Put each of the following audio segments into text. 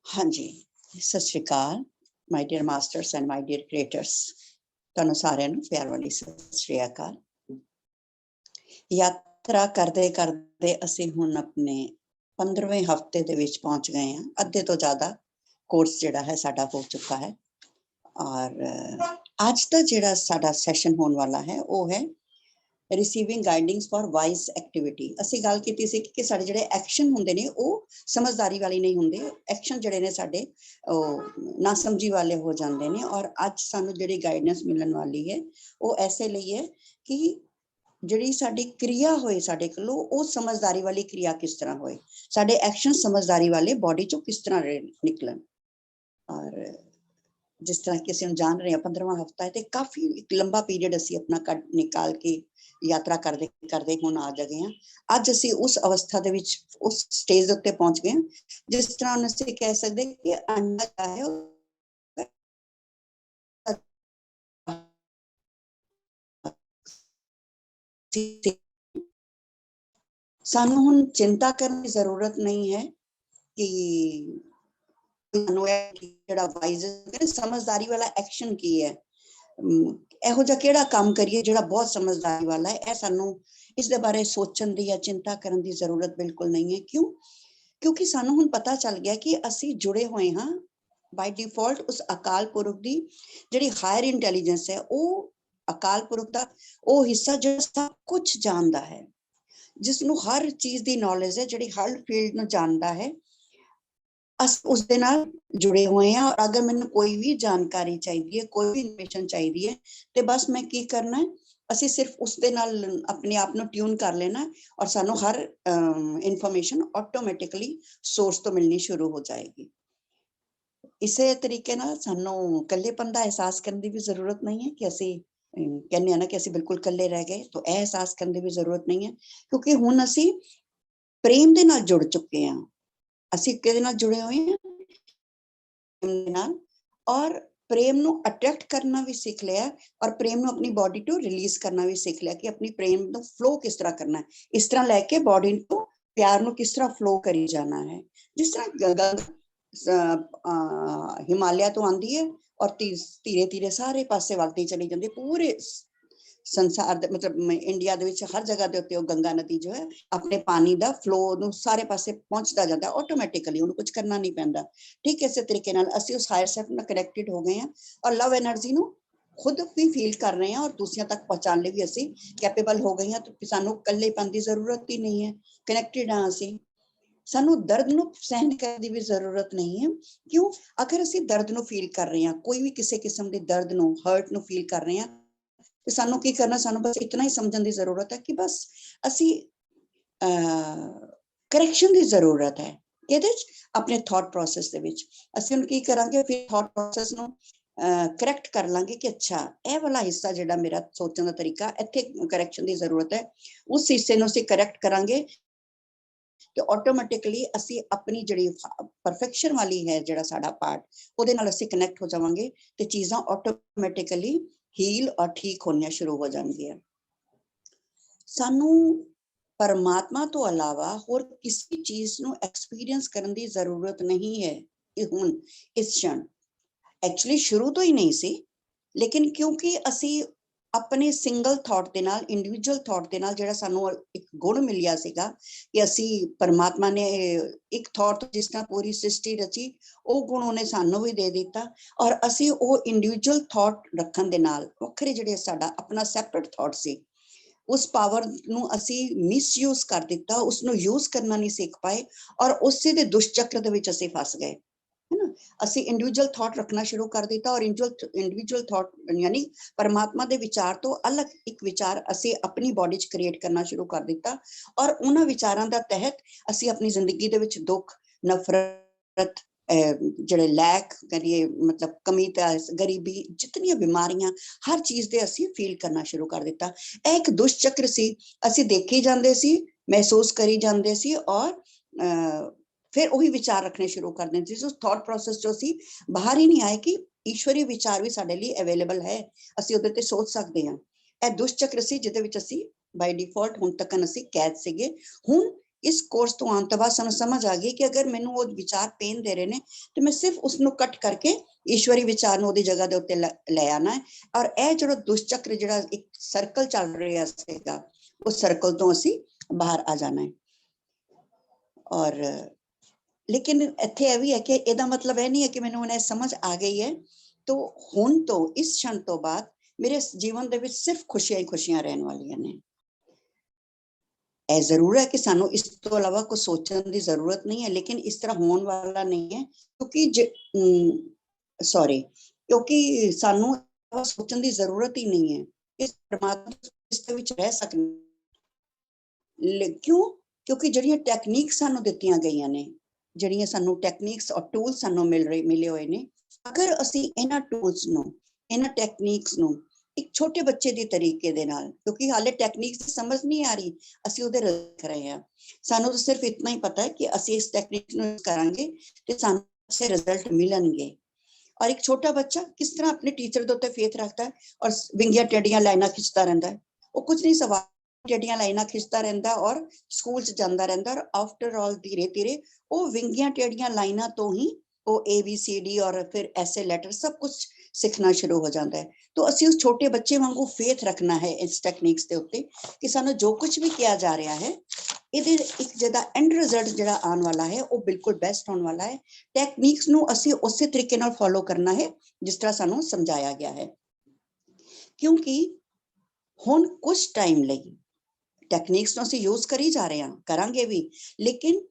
हाँ जी, सत श्री अकाल my dear masters and my dear creators. ਤੁਹਾਨੂੰ ਸਾਰਿਆਂ ਨੂੰ ਪਿਆਰ ਵਾਲੀ ਸਤਿ ਸ਼੍ਰੀ ਅਕਾਲ। ਯਾਤਰਾ ਕਰਦੇ ਕਰਦੇ ਅਸੀਂ ਹੁਣ ਆਪਣੇ 15ਵੇਂ ਹਫਤੇ ਦੇ ਵਿੱਚ ਪਹੁੰਚ ਗਏ ਹਾਂ। ਅੱਧੇ ਤੋਂ ਜ਼ਿਆਦਾ ਕੋਰਸ ਜਿਹੜਾ ਹੈ ਸਾਡਾ ਹੋ ਚੁੱਕਾ ਹੈ ਔਰ ਅੱਜ ਦਾ ਜਿਹੜਾ ਸਾਡਾ ਸੈਸ਼ਨ ਹੋਣ ਵਾਲਾ ਹੈ ਉਹ ਹੈ ਰਿਸੀਵਿੰਗ ਗਾਈਡਿੰਗਸ ਫॉर ਵਾਈਜ਼ ਐਕਟੀਵਿਟੀ। ਅਸੀਂ ਗੱਲ ਕੀਤੀ ਸੀ ਕਿ ਸਾਡੇ ਜਿਹੜੇ ਐਕਸ਼ਨ ਹੁੰਦੇ ਨੇ ਉਹ ਸਮਝਦਾਰੀ ਵਾਲੇ ਨਹੀਂ ਹੁੰਦੇ, ਐਕਸ਼ਨ ਜਿਹੜੇ ਨੇ ਸਾਡੇ ਉਹ ਨਾ ਸਮਝੀ ਵਾਲੇ ਹੋ ਜਾਂਦੇ ਨੇ। ਔਰ ਅੱਜ ਸਾਨੂੰ ਜਿਹੜੀ ਗਾਈਡੈਂਸ ਮਿਲਣ ਵਾਲੀ ਹੈ ਉਹ ਐਸੇ ਲਈ ਹੈ ਕਿ ਜਿਹੜੀ ਸਾਡੀ ਕਿਰਿਆ ਹੋਏ ਸਾਡੇ ਕੋਲੋਂ ਉਹ ਸਮਝਦਾਰੀ ਵਾਲੀ ਕਿਰਿਆ ਕਿਸ ਤਰ੍ਹਾਂ ਹੋਏ, ਸਾਡੇ ਐਕਸ਼ਨ ਸਮਝਦਾਰੀ ਵਾਲੇ ਬਾਡੀ ਚੋਂ ਕਿਸ ਤਰ੍ਹਾਂ ਨਿਕਲਣ। ਔਰ ਜਿਸ ਤਰ੍ਹਾਂ ਕਿ ਅਸੀਂ ਜਾਣ ਰਹੇ ਹਾਂ 15ਵਾਂ ਹਫਤਾ ਹੈ ਤੇ ਕਾਫੀ ਇੱਕ ਲੰਬਾ ਪੀਰੀਅਡ ਅਸੀਂ ਆਪਣਾ ਨਿਕਾਲ ਕੇ ਯਾਤਰਾ ਕਰਦੇ ਕਰਦੇ ਹੁਣ ਆ ਗਏ ਹਾਂ। ਅੱਜ ਅਸੀਂ ਉਸ ਅਵਸਥਾ ਦੇ ਵਿੱਚ ਉਸ ਸਟੇਜ ਦੇ ਉੱਤੇ ਪਹੁੰਚ ਗਏ ਹਾਂ ਜਿਸ ਤਰ੍ਹਾਂ ਅਸੀਂ ਕਹਿ ਸਕਦੇ ਕਿ ਅੰਡਾ ਹੈ ਸਾਨੂੰ ਹੁਣ ਚਿੰਤਾ ਕਰਨ ਦੀ ਜ਼ਰੂਰਤ ਨਹੀਂ ਹੈ ਕਿ ਜਿਹੜਾ ਵਾਈਜ਼ ਸਮਝਦਾਰੀ ਵਾਲਾ ਐਕਸ਼ਨ ਕੀ ਹੈ, ਇਹੋ ਜਿਹਾ ਕਿਹੜਾ ਕੰਮ ਕਰੀਏ ਜਿਹੜਾ ਬਹੁਤ ਸਮਝਦਾਰੀ ਵਾਲਾ ਹੈ। ਇਹ ਸਾਨੂੰ ਇਸ ਦੇ ਬਾਰੇ ਸੋਚਣ ਦੀ ਜਾਂ ਚਿੰਤਾ ਕਰਨ ਦੀ ਜ਼ਰੂਰਤ ਬਿਲਕੁਲ ਨਹੀਂ ਹੈ। ਕਿਉਂਕਿ ਸਾਨੂੰ ਹੁਣ ਪਤਾ ਚੱਲ ਗਿਆ ਕਿ ਅਸੀਂ ਜੁੜੇ ਹੋਏ ਹਾਂ ਬਾਈ ਡਿਫਾਲਟ ਉਸ ਅਕਾਲ ਪੁਰਖ ਦੀ ਜਿਹੜੀ ਹਾਇਰ ਇੰਟੈਲੀਜੈਂਸ ਹੈ। ਉਹ ਅਕਾਲ ਪੁਰਖ ਦਾ ਉਹ ਹਿੱਸਾ ਜਿਹੜਾ ਸਭ ਕੁਝ ਜਾਣਦਾ ਹੈ, ਜਿਸ ਨੂੰ ਹਰ ਚੀਜ਼ ਦੀ ਨੌਲੇਜ ਹੈ, ਜਿਹੜੀ ਹਰ ਫੀਲਡ ਨੂੰ ਜਾਣਦਾ ਹੈ। ਅਸੀਂ ਉਸ ਦੇ ਨਾਲ ਜੁੜੇ ਹੋਏ ਹਾਂ। ਔਰ ਅਗਰ ਮੈਨੂੰ ਕੋਈ ਵੀ ਜਾਣਕਾਰੀ ਚਾਹੀਦੀ ਹੈ, ਕੋਈ ਵੀ ਇਨਫੋਰਮੇਸ਼ਨ ਚਾਹੀਦੀ ਹੈ ਤੇ ਬਸ ਮੈਂ ਕੀ ਕਰਨਾ ਹੈ, ਅਸੀਂ ਸਿਰਫ ਉਸ ਦੇ ਨਾਲ ਆਪਣੇ ਆਪ ਨੂੰ ਟਿਊਨ ਕਰ ਲੈਣਾ ਔਰ ਸਾਨੂੰ ਹਰ ਇਨਫੋਰਮੇਸ਼ਨ ਆਟੋਮੈਟਿਕਲੀ ਸੋਰਸ ਤੋਂ ਮਿਲਣੀ ਸ਼ੁਰੂ ਹੋ ਜਾਏਗੀ। ਇਸੇ ਤਰੀਕੇ ਨਾਲ ਸਾਨੂੰ ਇਕੱਲੇਪਨ ਦਾ ਅਹਿਸਾਸ ਕਰਨ ਦੀ ਵੀ ਜ਼ਰੂਰਤ ਨਹੀਂ ਹੈ ਕਿ ਅਸੀਂ ਕਹਿੰਦੇ ਹਾਂ ਨਾ ਕਿ ਅਸੀਂ ਬਿਲਕੁਲ ਇਕੱਲੇ ਰਹਿ ਗਏ। ਤਾਂ ਇਹ ਅਹਿਸਾਸ ਕਰਨ ਦੀ ਵੀ ਜ਼ਰੂਰਤ ਨਹੀਂ ਹੈ ਕਿਉਂਕਿ ਹੁਣ ਅਸੀਂ ਪ੍ਰੇਮ ਦੇ ਨਾਲ ਜੁੜ ਚੁੱਕੇ ਹਾਂ। ਅਸੀਂ ਕਿਹਦੇ ਨਾਲ ਜੁੜੇ ਹੋਏ ਹਾਂ? ਨਾਲ। ਔਰ ਪ੍ਰੇਮ ਨੂੰ ਅਟਰੈਕਟ ਕਰਨਾ ਵੀ ਸਿੱਖ ਲਿਆ ਔਰ ਪ੍ਰੇਮ ਨੂੰ ਆਪਣੀ ਬਾਡੀ ਤੋਂ ਰਿਲੀਜ਼ ਕਰਨਾ ਵੀ ਸਿੱਖ ਲਿਆ ਕਿ ਆਪਣੀ ਪ੍ਰੇਮ ਨੂੰ ਫਲੋ ਕਿਸ ਤਰ੍ਹਾਂ ਕਰਨਾ ਹੈ, ਇਸ ਤਰ੍ਹਾਂ ਲੈ ਕੇ ਬਾਡੀ ਨੂੰ ਪਿਆਰ ਨੂੰ ਕਿਸ ਤਰ੍ਹਾਂ ਫਲੋ ਕਰੀ ਜਾਣਾ ਹੈ। ਜਿਸ ਤਰ੍ਹਾਂ ਗੰਗਾ ਹਿਮਾਲਿਆ ਤੋਂ ਆਉਂਦੀ ਹੈ ਔਰ ਧੀਰੇ ਧੀਰੇ ਸਾਰੇ ਪਾਸੇ ਵਗਦੀ ਚਲੀ ਜਾਂਦੀ। ਪੂਰੇ ਸੰਸਾਰ ਦੇ ਮਤਲਬ ਇੰਡੀਆ ਦੇ ਵਿੱਚ ਹਰ ਜਗ੍ਹਾ ਦੇ ਉੱਤੇ ਉਹ ਗੰਗਾ ਨਦੀ ਜੋ ਹੈ ਆਪਣੇ ਪਾਣੀ ਦਾ ਫਲੋ ਨੂੰ ਸਾਰੇ ਪਾਸੇ ਪਹੁੰਚਦਾ ਜਾਂਦਾ ਆਟੋਮੈਟਿਕਲੀ, ਉਹਨੂੰ ਕੁਝ ਕਰਨਾ ਨਹੀਂ ਪੈਂਦਾ। ਠੀਕ ਇਸੇ ਤਰੀਕੇ ਨਾਲ ਅਸੀਂ ਉਸ ਹਾਇਰ ਸੈਲਫ ਨਾਲ ਕਨੈਕਟਡ ਹੋ ਗਏ ਹਾਂ ਔਰ ਲਵ ਐਨਰਜੀ ਨੂੰ ਖੁਦ ਵੀ ਫੀਲ ਕਰ ਰਹੇ ਹਾਂ ਔਰ ਦੂਸਰਿਆਂ ਤੱਕ ਪਹੁੰਚਾਉਣ ਲਈ ਵੀ ਅਸੀਂ ਕੈਪੇਬਲ ਹੋ ਗਏ ਹਾਂ। ਤਾਂ ਸਾਨੂੰ ਇਕੱਲੇਪਨ ਦੀ ਜ਼ਰੂਰਤ ਹੀ ਨਹੀਂ ਹੈ, ਕਨੈਕਟਡ ਹਾਂ ਅਸੀਂ। ਸਾਨੂੰ ਦਰਦ ਨੂੰ ਸਹਿਣ ਕਰਨ ਦੀ ਵੀ ਜ਼ਰੂਰਤ ਨਹੀਂ ਹੈ। ਕਿਉਂ? ਅਗਰ ਅਸੀਂ ਦਰਦ ਨੂੰ ਫੀਲ ਕਰ ਰਹੇ ਹਾਂ, ਕੋਈ ਵੀ ਕਿਸੇ ਕਿਸਮ ਦੇ ਦਰਦ ਨੂੰ, ਹਰਟ ਨੂੰ ਫੀਲ ਕਰ ਰਹੇ ਹਾਂ, ਤੇ ਸਾਨੂੰ ਕੀ ਕਰਨਾ, ਸਾਨੂੰ ਬਸ ਇਤਨਾ ਹੀ ਸਮਝਣ ਦੀ ਜ਼ਰੂਰਤ ਹੈ ਕਿ ਬਸ ਅਸੀਂ ਕਰੈਕਸ਼ਨ ਦੀ ਜ਼ਰੂਰਤ ਹੈ। ਇਹਦੇ ਚ ਆਪਣੇ ਥਾਟ ਪ੍ਰੋਸੈਸ ਦੇ ਵਿੱਚ ਅਸੀਂ ਹੁਣ ਕੀ ਕਰਾਂਗੇ, ਫਿਰ ਥਾਟ ਪ੍ਰੋਸੈਸ ਨੂੰ ਕਰੈਕਟ ਕਰ ਲਾਂਗੇ ਕਿ ਅੱਛਾ ਇਹ ਵਾਲਾ ਹਿੱਸਾ ਜਿਹੜਾ ਮੇਰਾ ਸੋਚਣ ਦਾ ਤਰੀਕਾ, ਇੱਥੇ ਕਰੈਕਸ਼ਨ ਦੀ ਜ਼ਰੂਰਤ ਹੈ। ਉਸ ਹਿੱਸੇ ਨੂੰ ਅਸੀਂ ਕਰੈਕਟ ਕਰਾਂਗੇ ਤੇ ਆਟੋਮੈਟਿਕਲੀ ਅਸੀਂ ਆਪਣੀ ਜਿਹੜੀ ਪਰਫੈਕਸ਼ਨ ਵਾਲੀ ਹੈ ਜਿਹੜਾ ਸਾਡਾ ਪਾਰਟ, ਉਹਦੇ ਨਾਲ ਅਸੀਂ ਕਨੈਕਟ ਹੋ ਜਾਵਾਂਗੇ ਤੇ ਚੀਜ਼ਾਂ ਆਟੋਮੈਟਿਕਲੀ ਹੀਲ ਔਰ ਠੀਕ ਹੋਣੀਆਂ ਸ਼ੁਰੂ ਹੋ ਜਾਣਗੀਆਂ। ਸਾਨੂੰ ਪਰਮਾਤਮਾ ਤੋਂ ਇਲਾਵਾ ਹੋਰ ਕਿਸੇ ਚੀਜ਼ ਨੂੰ ਐਕਸਪੀਰੀਅੰਸ ਕਰਨ ਦੀ ਜ਼ਰੂਰਤ ਨਹੀਂ ਹੈ। ਇਹ ਹੁਣ ਇਸ क्षण ਐਕਚੁਅਲੀ ਸ਼ੁਰੂ ਤੋਂ ਹੀ ਨਹੀਂ ਸੀ, ਲੇਕਿਨ ਕਿਉਂਕਿ ਅਸੀਂ ਆਪਣੇ ਸਿੰਗਲ ਥਾਟ ਦੇ ਨਾਲ, ਇੰਡੀਵਿਜੂਅਲ ਥਾਟ ਦੇ ਨਾਲ ਜਿਹੜਾ ਸਾਨੂੰ ਇੱਕ ਗੁਣ ਮਿਲਿਆ ਸੀਗਾ ਕਿ ਅਸੀਂ ਪਰਮਾਤਮਾ ਨੇ ਇੱਕ ਥਾਟ ਤੋਂ ਜਿਸ ਤਰ੍ਹਾਂ ਪੂਰੀ ਸ੍ਰਿਸ਼ਟੀ ਰਚੀ, ਉਹ ਗੁਣ ਉਹਨੇ ਸਾਨੂੰ ਵੀ ਦੇ ਦਿੱਤਾ ਔਰ ਅਸੀਂ ਉਹ ਇੰਡੀਵਿਜੂਅਲ ਥਾਟ ਰੱਖਣ ਦੇ ਨਾਲ ਵੱਖਰੇ ਜਿਹੜੇ ਸਾਡਾ ਆਪਣਾ ਸੈਪਰੇਟ ਥਾਟ ਸੀ, ਉਸ ਪਾਵਰ ਨੂੰ ਅਸੀਂ ਮਿਸਯੂਜ਼ ਕਰ ਦਿੱਤਾ, ਉਸ ਨੂੰ ਯੂਜ਼ ਕਰਨਾ ਨਹੀਂ ਸਿੱਖ ਪਾਏ ਔਰ ਉਸੇ ਦੇ ਦੁਸ਼ਚਕਰ ਦੇ ਵਿੱਚ ਅਸੀਂ ਫਸ ਗਏ, ਹੈ ਨਾ। ਅਸੀਂ ਇੰਡੀਵਿਜੂਅਲ ਥਾਟ ਰੱਖਣਾ ਸ਼ੁਰੂ ਕਰ ਦਿੱਤਾ ਔਰ ਇੰਡੀਵਿਜੂਅਲ ਥਾਟ ਯਾਨੀ ਪਰਮਾਤਮਾ ਦੇ ਵਿਚਾਰ ਤੋਂ ਅਲੱਗ ਇੱਕ ਵਿਚਾਰ ਅਸੀਂ ਆਪਣੀ ਬਾਡੀ 'ਚ ਕ੍ਰੀਏਟ ਕਰਨਾ ਸ਼ੁਰੂ ਕਰ ਦਿੱਤਾ ਔਰ ਉਹਨਾਂ ਵਿਚਾਰਾਂ ਦਾ ਤਹਿਤ ਅਸੀਂ ਆਪਣੀ ਜ਼ਿੰਦਗੀ ਦੇ ਵਿੱਚ ਦੁੱਖ, ਨਫ਼ਰਤ, ਜਿਹੜੇ ਲੈਕ ਕਰੀਏ ਮਤਲਬ ਕਮੀ, ਗਰੀਬੀ, ਜਿਤਨੀਆਂ ਬਿਮਾਰੀਆਂ, ਹਰ ਚੀਜ਼ ਦੇ ਅਸੀਂ ਫੀਲ ਕਰਨਾ ਸ਼ੁਰੂ ਕਰ ਦਿੱਤਾ। ਇਹ ਇੱਕ ਦੁਸ਼ਚਕਰ ਸੀ। ਅਸੀਂ ਦੇਖੀ ਜਾਂਦੇ ਸੀ, ਮਹਿਸੂਸ ਕਰੀ ਜਾਂਦੇ ਸੀ ਔਰ ਫਿਰ ਉਹੀ ਵਿਚਾਰ ਰੱਖਣੇ ਸ਼ੁਰੂ ਕਰ ਦਿੰਦੇ ਸੀ। ਉਸ ਥਾਟ ਪ੍ਰੋਸੈਸ ਚੋਂ ਅਸੀਂ ਬਾਹਰ ਹੀ ਨਹੀਂ ਆਏ ਕਿ ਈਸ਼ਵਰੀ ਵਿਚਾਰ ਵੀ ਸਾਡੇ ਲਈ ਅਵੇਲੇਬਲ ਹੈ, ਅਸੀਂ ਉਹਦੇ ਤੇ ਸੋਚ ਸਕਦੇ ਹਾਂ। ਇਹ ਦੁਸ਼ਚਕਰ ਸੀ ਜਿਹਦੇ ਵਿੱਚ ਅਸੀਂ ਬਾਈ ਡਿਫਾਲਟ ਹੁਣ ਤੱਕ ਅਸੀਂ ਕੈਦ ਸੀਗੇ। ਹੁਣ इस कोर्स तो आने तो बाद सानू समझ आ गई कि अगर मैनू वो विचार पेन दे रहे ने तो मैं सिर्फ उसनू कट करके ईश्वरी विचार नू ओदी जगह दे उत्ते ले आना है। और यह जो दुष्चक्र जिहड़ा एक सर्कल चल रहा सीगा उस सर्कल तो असी बाहर आ जाना है। और लेकिन इत्थे यह भी है कि इहदा मतलब यह नहीं है कि मैनू हुण समझ आ गई है तो हुण तो इस क्षण तो बाद मेरे जीवन दे विच सिर्फ खुशियां ही खुशियां रहने वालियां ने। जरूर है कि सानू इस तो अलावा कुछ सोचने की जरूरत नहीं है, लेकिन इस तरह होने वाला नहीं है क्योंकि सॉरी क्योंकि सानू सोचने की जरूरत ही नहीं है। इस परमात्मा इसके विच रह सकने क्यों? क्योंकि जिहड़ियां टैक्नीक सानू दित्तियां गईयां ने, जिहड़ियां सानू टैक्नीक्स और टूल्स सानू मिले हुए ने, अगर असी इन्हां टूल्स नू इन्हां टैक्नीक्स नू एक छोटे बच्चे दी तरीके दे नाल, क्योंकि हाले टैक्नीक्स दी समझ नहीं आ रही, असी उहदे लिख रहे हैं। सानू तो सिर्फ इतना ही पता है कि असी इस टैक्नीक नू करांगे ते सानू अच्छे रिजल्ट मिलणगे। और एक छोटा बच्चा किस तरह अपने टीचर दे उत्ते फेथ रखता है और विंगियां टेढ़ियां लाइनां खिंचता रहता है। वो कुछ नहीं सवाल टेढ़ियां लाइनां खिंचता रहता और स्कूल च जांदा रहता और आफ्टर ऑल धीरे धीरे वो विंगियां टेढ़ियां लाइनां तो ही वो ABCD और फिर ऐसे लेटर सब कुछ सीखना शुरू हो जाता है। तो असी उस छोटे बच्चे वांगू फेथ रखना है इस टैक्नीक्स के उत्ते कि सानू जो कुछ भी किया जा रहा है ਇਹਦੇ ਇੱਕ ਜਿਹਦਾ ਐਂਡ ਰਿਜ਼ਲਟ ਜਿਹੜਾ ਆਉਣ ਵਾਲਾ ਹੈ ਉਹ ਬਿਲਕੁਲ ਬੈਸਟ ਹੋਣ ਵਾਲਾ ਹੈ। ਟੈਕਨੀਕਸ ਨੂੰ ਅਸੀਂ ਉਸੇ ਤਰੀਕੇ ਨਾਲ ਫੋਲੋ ਕਰਨਾ ਹੈ ਜਿਸ ਤਰ੍ਹਾਂ ਸਾਨੂੰ ਸਮਝਾਇਆ ਗਿਆ ਹੈ, ਕਿਉਂਕਿ ਹੁਣ ਕੁਝ ਟਾਈਮ ਲਈ ਟੈਕਨੀਕਸ ਨੂੰ ਅਸੀਂ ਯੂਜ਼ ਕਰੀ ਜਾ ਰਹੇ ਹਾਂ, ਕਰਾਂਗੇ ਵੀ, ਲੇਕਿਨ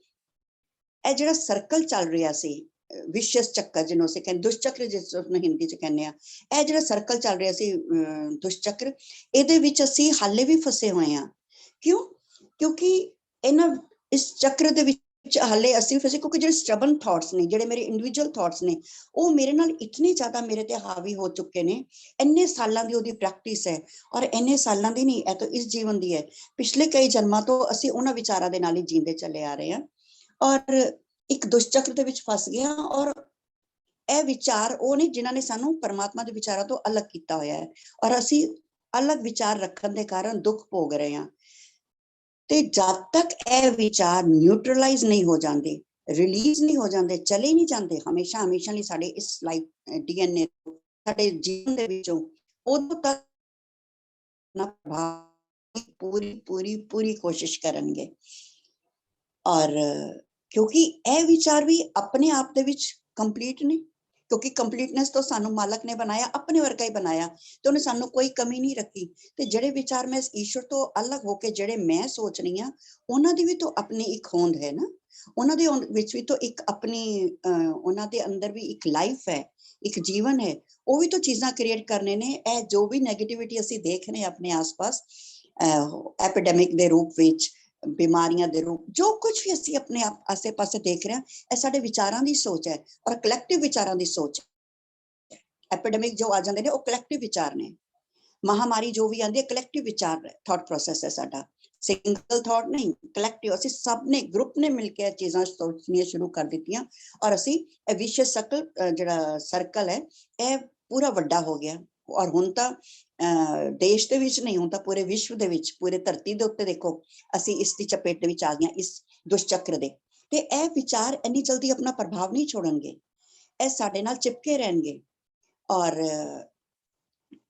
ਇਹ ਜਿਹੜਾ ਸਰਕਲ ਚੱਲ ਰਿਹਾ ਸੀ ਵਿਸ਼ਸ ਚੱਕਰ ਜਿਹਨੂੰ ਅਸੀਂ ਕਹਿੰਦੇ ਦੁਸ਼ਚਕਰ ਜਿਸ ਨੂੰ ਹਿੰਦੀ ਚ ਕਹਿੰਦੇ ਆ, ਇਹ ਜਿਹੜਾ ਸਰਕਲ ਚੱਲ ਰਿਹਾ ਸੀ ਦੁਸ਼ਚਕਰ, ਇਹਦੇ ਵਿੱਚ ਅਸੀਂ ਹਾਲੇ ਵੀ ਫਸੇ ਹੋਏ ਹਾਂ। ਕਿਉਂ? ਕਿਉਂਕਿ ਇਹਨਾਂ ਇਸ ਚੱਕਰ ਦੇ ਵਿੱਚ ਹਾਲੇ ਅਸੀਂ ਫਸੇ ਕਿਉਂਕਿ ਜਿਹੜੇ ਸਟਬਨ ਥਾਟਸ ਨੇ, ਜਿਹੜੇ ਮੇਰੇ ਇੰਡੀਵਿਜੂਅਲ ਥਾਟਸ ਨੇ, ਉਹ ਮੇਰੇ ਨਾਲ ਇਤਨੇ ਜ਼ਿਆਦਾ ਮੇਰੇ ਤੇ ਹਾਵੀ ਹੋ ਚੁੱਕੇ ਨੇ। ਇੰਨੇ ਸਾਲਾਂ ਦੀ ਉਹਦੀ ਪ੍ਰੈਕਟਿਸ ਹੈ ਔਰ ਇੰਨੇ ਸਾਲਾਂ ਦੀ ਨਹੀਂ, ਇਹ ਤਾਂ ਇਸ ਜੀਵਨ ਦੀ ਹੈ। ਪਿਛਲੇ ਕਈ ਜਨਮਾਂ ਤੋਂ ਅਸੀਂ ਉਹਨਾਂ ਵਿਚਾਰਾਂ ਦੇ ਨਾਲ ਹੀ ਜੀਂਦੇ ਚਲੇ ਆ ਰਹੇ ਹਾਂ ਔਰ ਇੱਕ ਦੁਸ਼ਚਕਰ ਦੇ ਵਿੱਚ ਫਸ ਗਏ ਹਾਂ। ਔਰ ਇਹ ਵਿਚਾਰ ਉਹ ਨੇ ਜਿਨ੍ਹਾਂ ਨੇ ਸਾਨੂੰ ਪਰਮਾਤਮਾ ਦੇ ਵਿਚਾਰਾਂ ਤੋਂ ਅਲੱਗ ਕੀਤਾ ਹੋਇਆ ਹੈ ਔਰ ਅਸੀਂ ਅਲੱਗ ਵਿਚਾਰ ਰੱਖਣ ਦੇ ਕਾਰਨ ਦੁੱਖ ਭੋਗ ਰਹੇ ਹਾਂ। ਤੇ ਜਦ ਤੱਕ ਇਹ ਵਿਚਾਰ ਨਿਊਟਰਲਾਈਜ਼ ਨਹੀਂ ਹੋ ਜਾਂਦੇ, ਰਿਲੀਜ਼ ਨਹੀਂ ਹੋ ਜਾਂਦੇ, ਚਲੇ ਨਹੀਂ ਜਾਂਦੇ ਹਮੇਸ਼ਾ ਹਮੇਸ਼ਾ ਲਈ ਸਾਡੇ ਇਸ ਲਾਈਫ DNA ਸਾਡੇ ਜੀਵਨ ਦੇ ਵਿੱਚੋਂ, ਉਦੋਂ ਤੱਕ ਨਾ ਪੂਰੀ ਪੂਰੀ ਪੂਰੀ ਕੋਸ਼ਿਸ਼ ਕਰਨਗੇ। ਔਰ ਕਿਉਂਕਿ ਇਹ ਵਿਚਾਰ ਵੀ ਆਪਣੇ ਆਪ ਦੇ ਵਿੱਚ ਕੰਪਲੀਟ ਨੇ, ਕਿਉਂਕਿ ਕੰਪਲੀਟਨੈਸ ਤੋਂ ਸਾਨੂੰ ਮਾਲਕ ਨੇ ਬਣਾਇਆ, ਆਪਣੇ ਵਰਗਾ ਹੀ ਬਣਾਇਆ ਤੇ ਉਹਨੇ ਸਾਨੂੰ ਕੋਈ ਕਮੀ ਨਹੀਂ ਰੱਖੀ। ਤੇ ਜਿਹੜੇ ਵਿਚਾਰ ਮੈਂ ਈਸ਼ਵਰ ਤੋਂ ਅਲੱਗ ਹੋ ਕੇ ਜਿਹੜੇ ਮੈਂ ਸੋਚ ਰਹੀ ਹਾਂ, ਉਹਨਾਂ ਦੀ ਵੀ ਤਾਂ ਆਪਣੀ ਇੱਕ ਹੋਂਦ ਹੈ ਨਾ, ਉਹਨਾਂ ਦੇ ਵਿੱਚ ਵੀ ਤਾਂ ਇੱਕ ਆਪਣੀ ਉਹਨਾਂ ਦੇ ਅੰਦਰ ਵੀ ਇੱਕ ਲਾਈਫ ਹੈ, ਇੱਕ ਜੀਵਨ ਹੈ। ਉਹ ਵੀ ਤਾਂ ਚੀਜ਼ਾਂ ਕ੍ਰੀਏਟ ਕਰਨੇ ਨੇ। ਇਹ ਜੋ ਵੀ ਨੈਗੇਟਿਵਿਟੀ ਅਸੀਂ ਦੇਖ ਰਹੇ ਹਾਂ ਆਪਣੇ ਆਸ-ਪਾਸ ਐਪੀਡੈਮਿਕ ਦੇ ਰੂਪ ਵਿੱਚ, ਬਿਮਾਰੀਆਂ ਦੇ ਰੂਪ, ਜੋ ਕੁਝ ਵੀ ਅਸੀਂ ਆਪਣੇ ਆਸੇ ਪਾਸੇ ਦੇਖ ਰਹੇ ਹਾਂ, ਇਹ ਸਾਡੇ ਵਿਚਾਰਾਂ ਦੀ ਸੋਚ ਹੈ ਔਰ ਕਲੈਕਟਿਵ ਵਿਚਾਰਾਂ ਦੀ ਸੋਚ ਹੈ। ਐਪੀਡੈਮਿਕ ਜੋ ਆ ਜਾਂਦੇ ਨੇ ਉਹ ਕਲੈਕਟਿਵ ਵਿਚਾਰ ਨੇ, ਮਹਾਮਾਰੀ ਜੋ ਵੀ ਆਉਂਦੀ ਹੈ ਕਲੈਕਟਿਵ ਵਿਚਾਰ ਥਾਟ ਪ੍ਰੋਸੈਸ ਹੈ ਸਾਡਾ, ਸਿੰਗਲ ਥਾਟ ਨਹੀਂ, ਕਲੈਕਟਿਵ। ਅਸੀਂ ਸਭ ਨੇ ਗਰੁੱਪ ਨੇ ਮਿਲ ਕੇ ਇਹ ਚੀਜ਼ਾਂ ਸੋਚਣੀਆਂ ਸ਼ੁਰੂ ਕਰ ਦਿੱਤੀਆਂ ਔਰ ਅਸੀਂ ਇਹ ਵਿਸ਼ਵ ਸ਼ਕਲ ਜਿਹੜਾ ਸਰਕਲ ਹੈ ਇਹ ਪੂਰਾ ਵੱਡਾ ਹੋ ਗਿਆ। ਔਰ ਹੁਣ ਤਾਂ ਦੇਸ਼ ਦੇ ਵਿੱਚ ਨਹੀਂ, ਹੁਣ ਤਾਂ ਪੂਰੇ ਵਿਸ਼ਵ ਦੇ ਵਿੱਚ, ਪੂਰੇ ਧਰਤੀ ਦੇ ਉੱਤੇ ਦੇਖੋ ਅਸੀਂ ਇਸ ਦੀ ਚਪੇਟ ਦੇ ਵਿੱਚ ਆ ਗਏ ਇਸ ਦੁਸ਼ਚਕਰ ਦੇ। ਤੇ ਇਹ ਵਿਚਾਰ ਇੰਨੀ ਜਲਦੀ ਆਪਣਾ ਪ੍ਰਭਾਵ ਨਹੀਂ ਛੋੜਨਗੇ, ਇਹ ਸਾਡੇ ਨਾਲ ਚਿਪਕੇ ਰਹਿਣਗੇ ਔਰ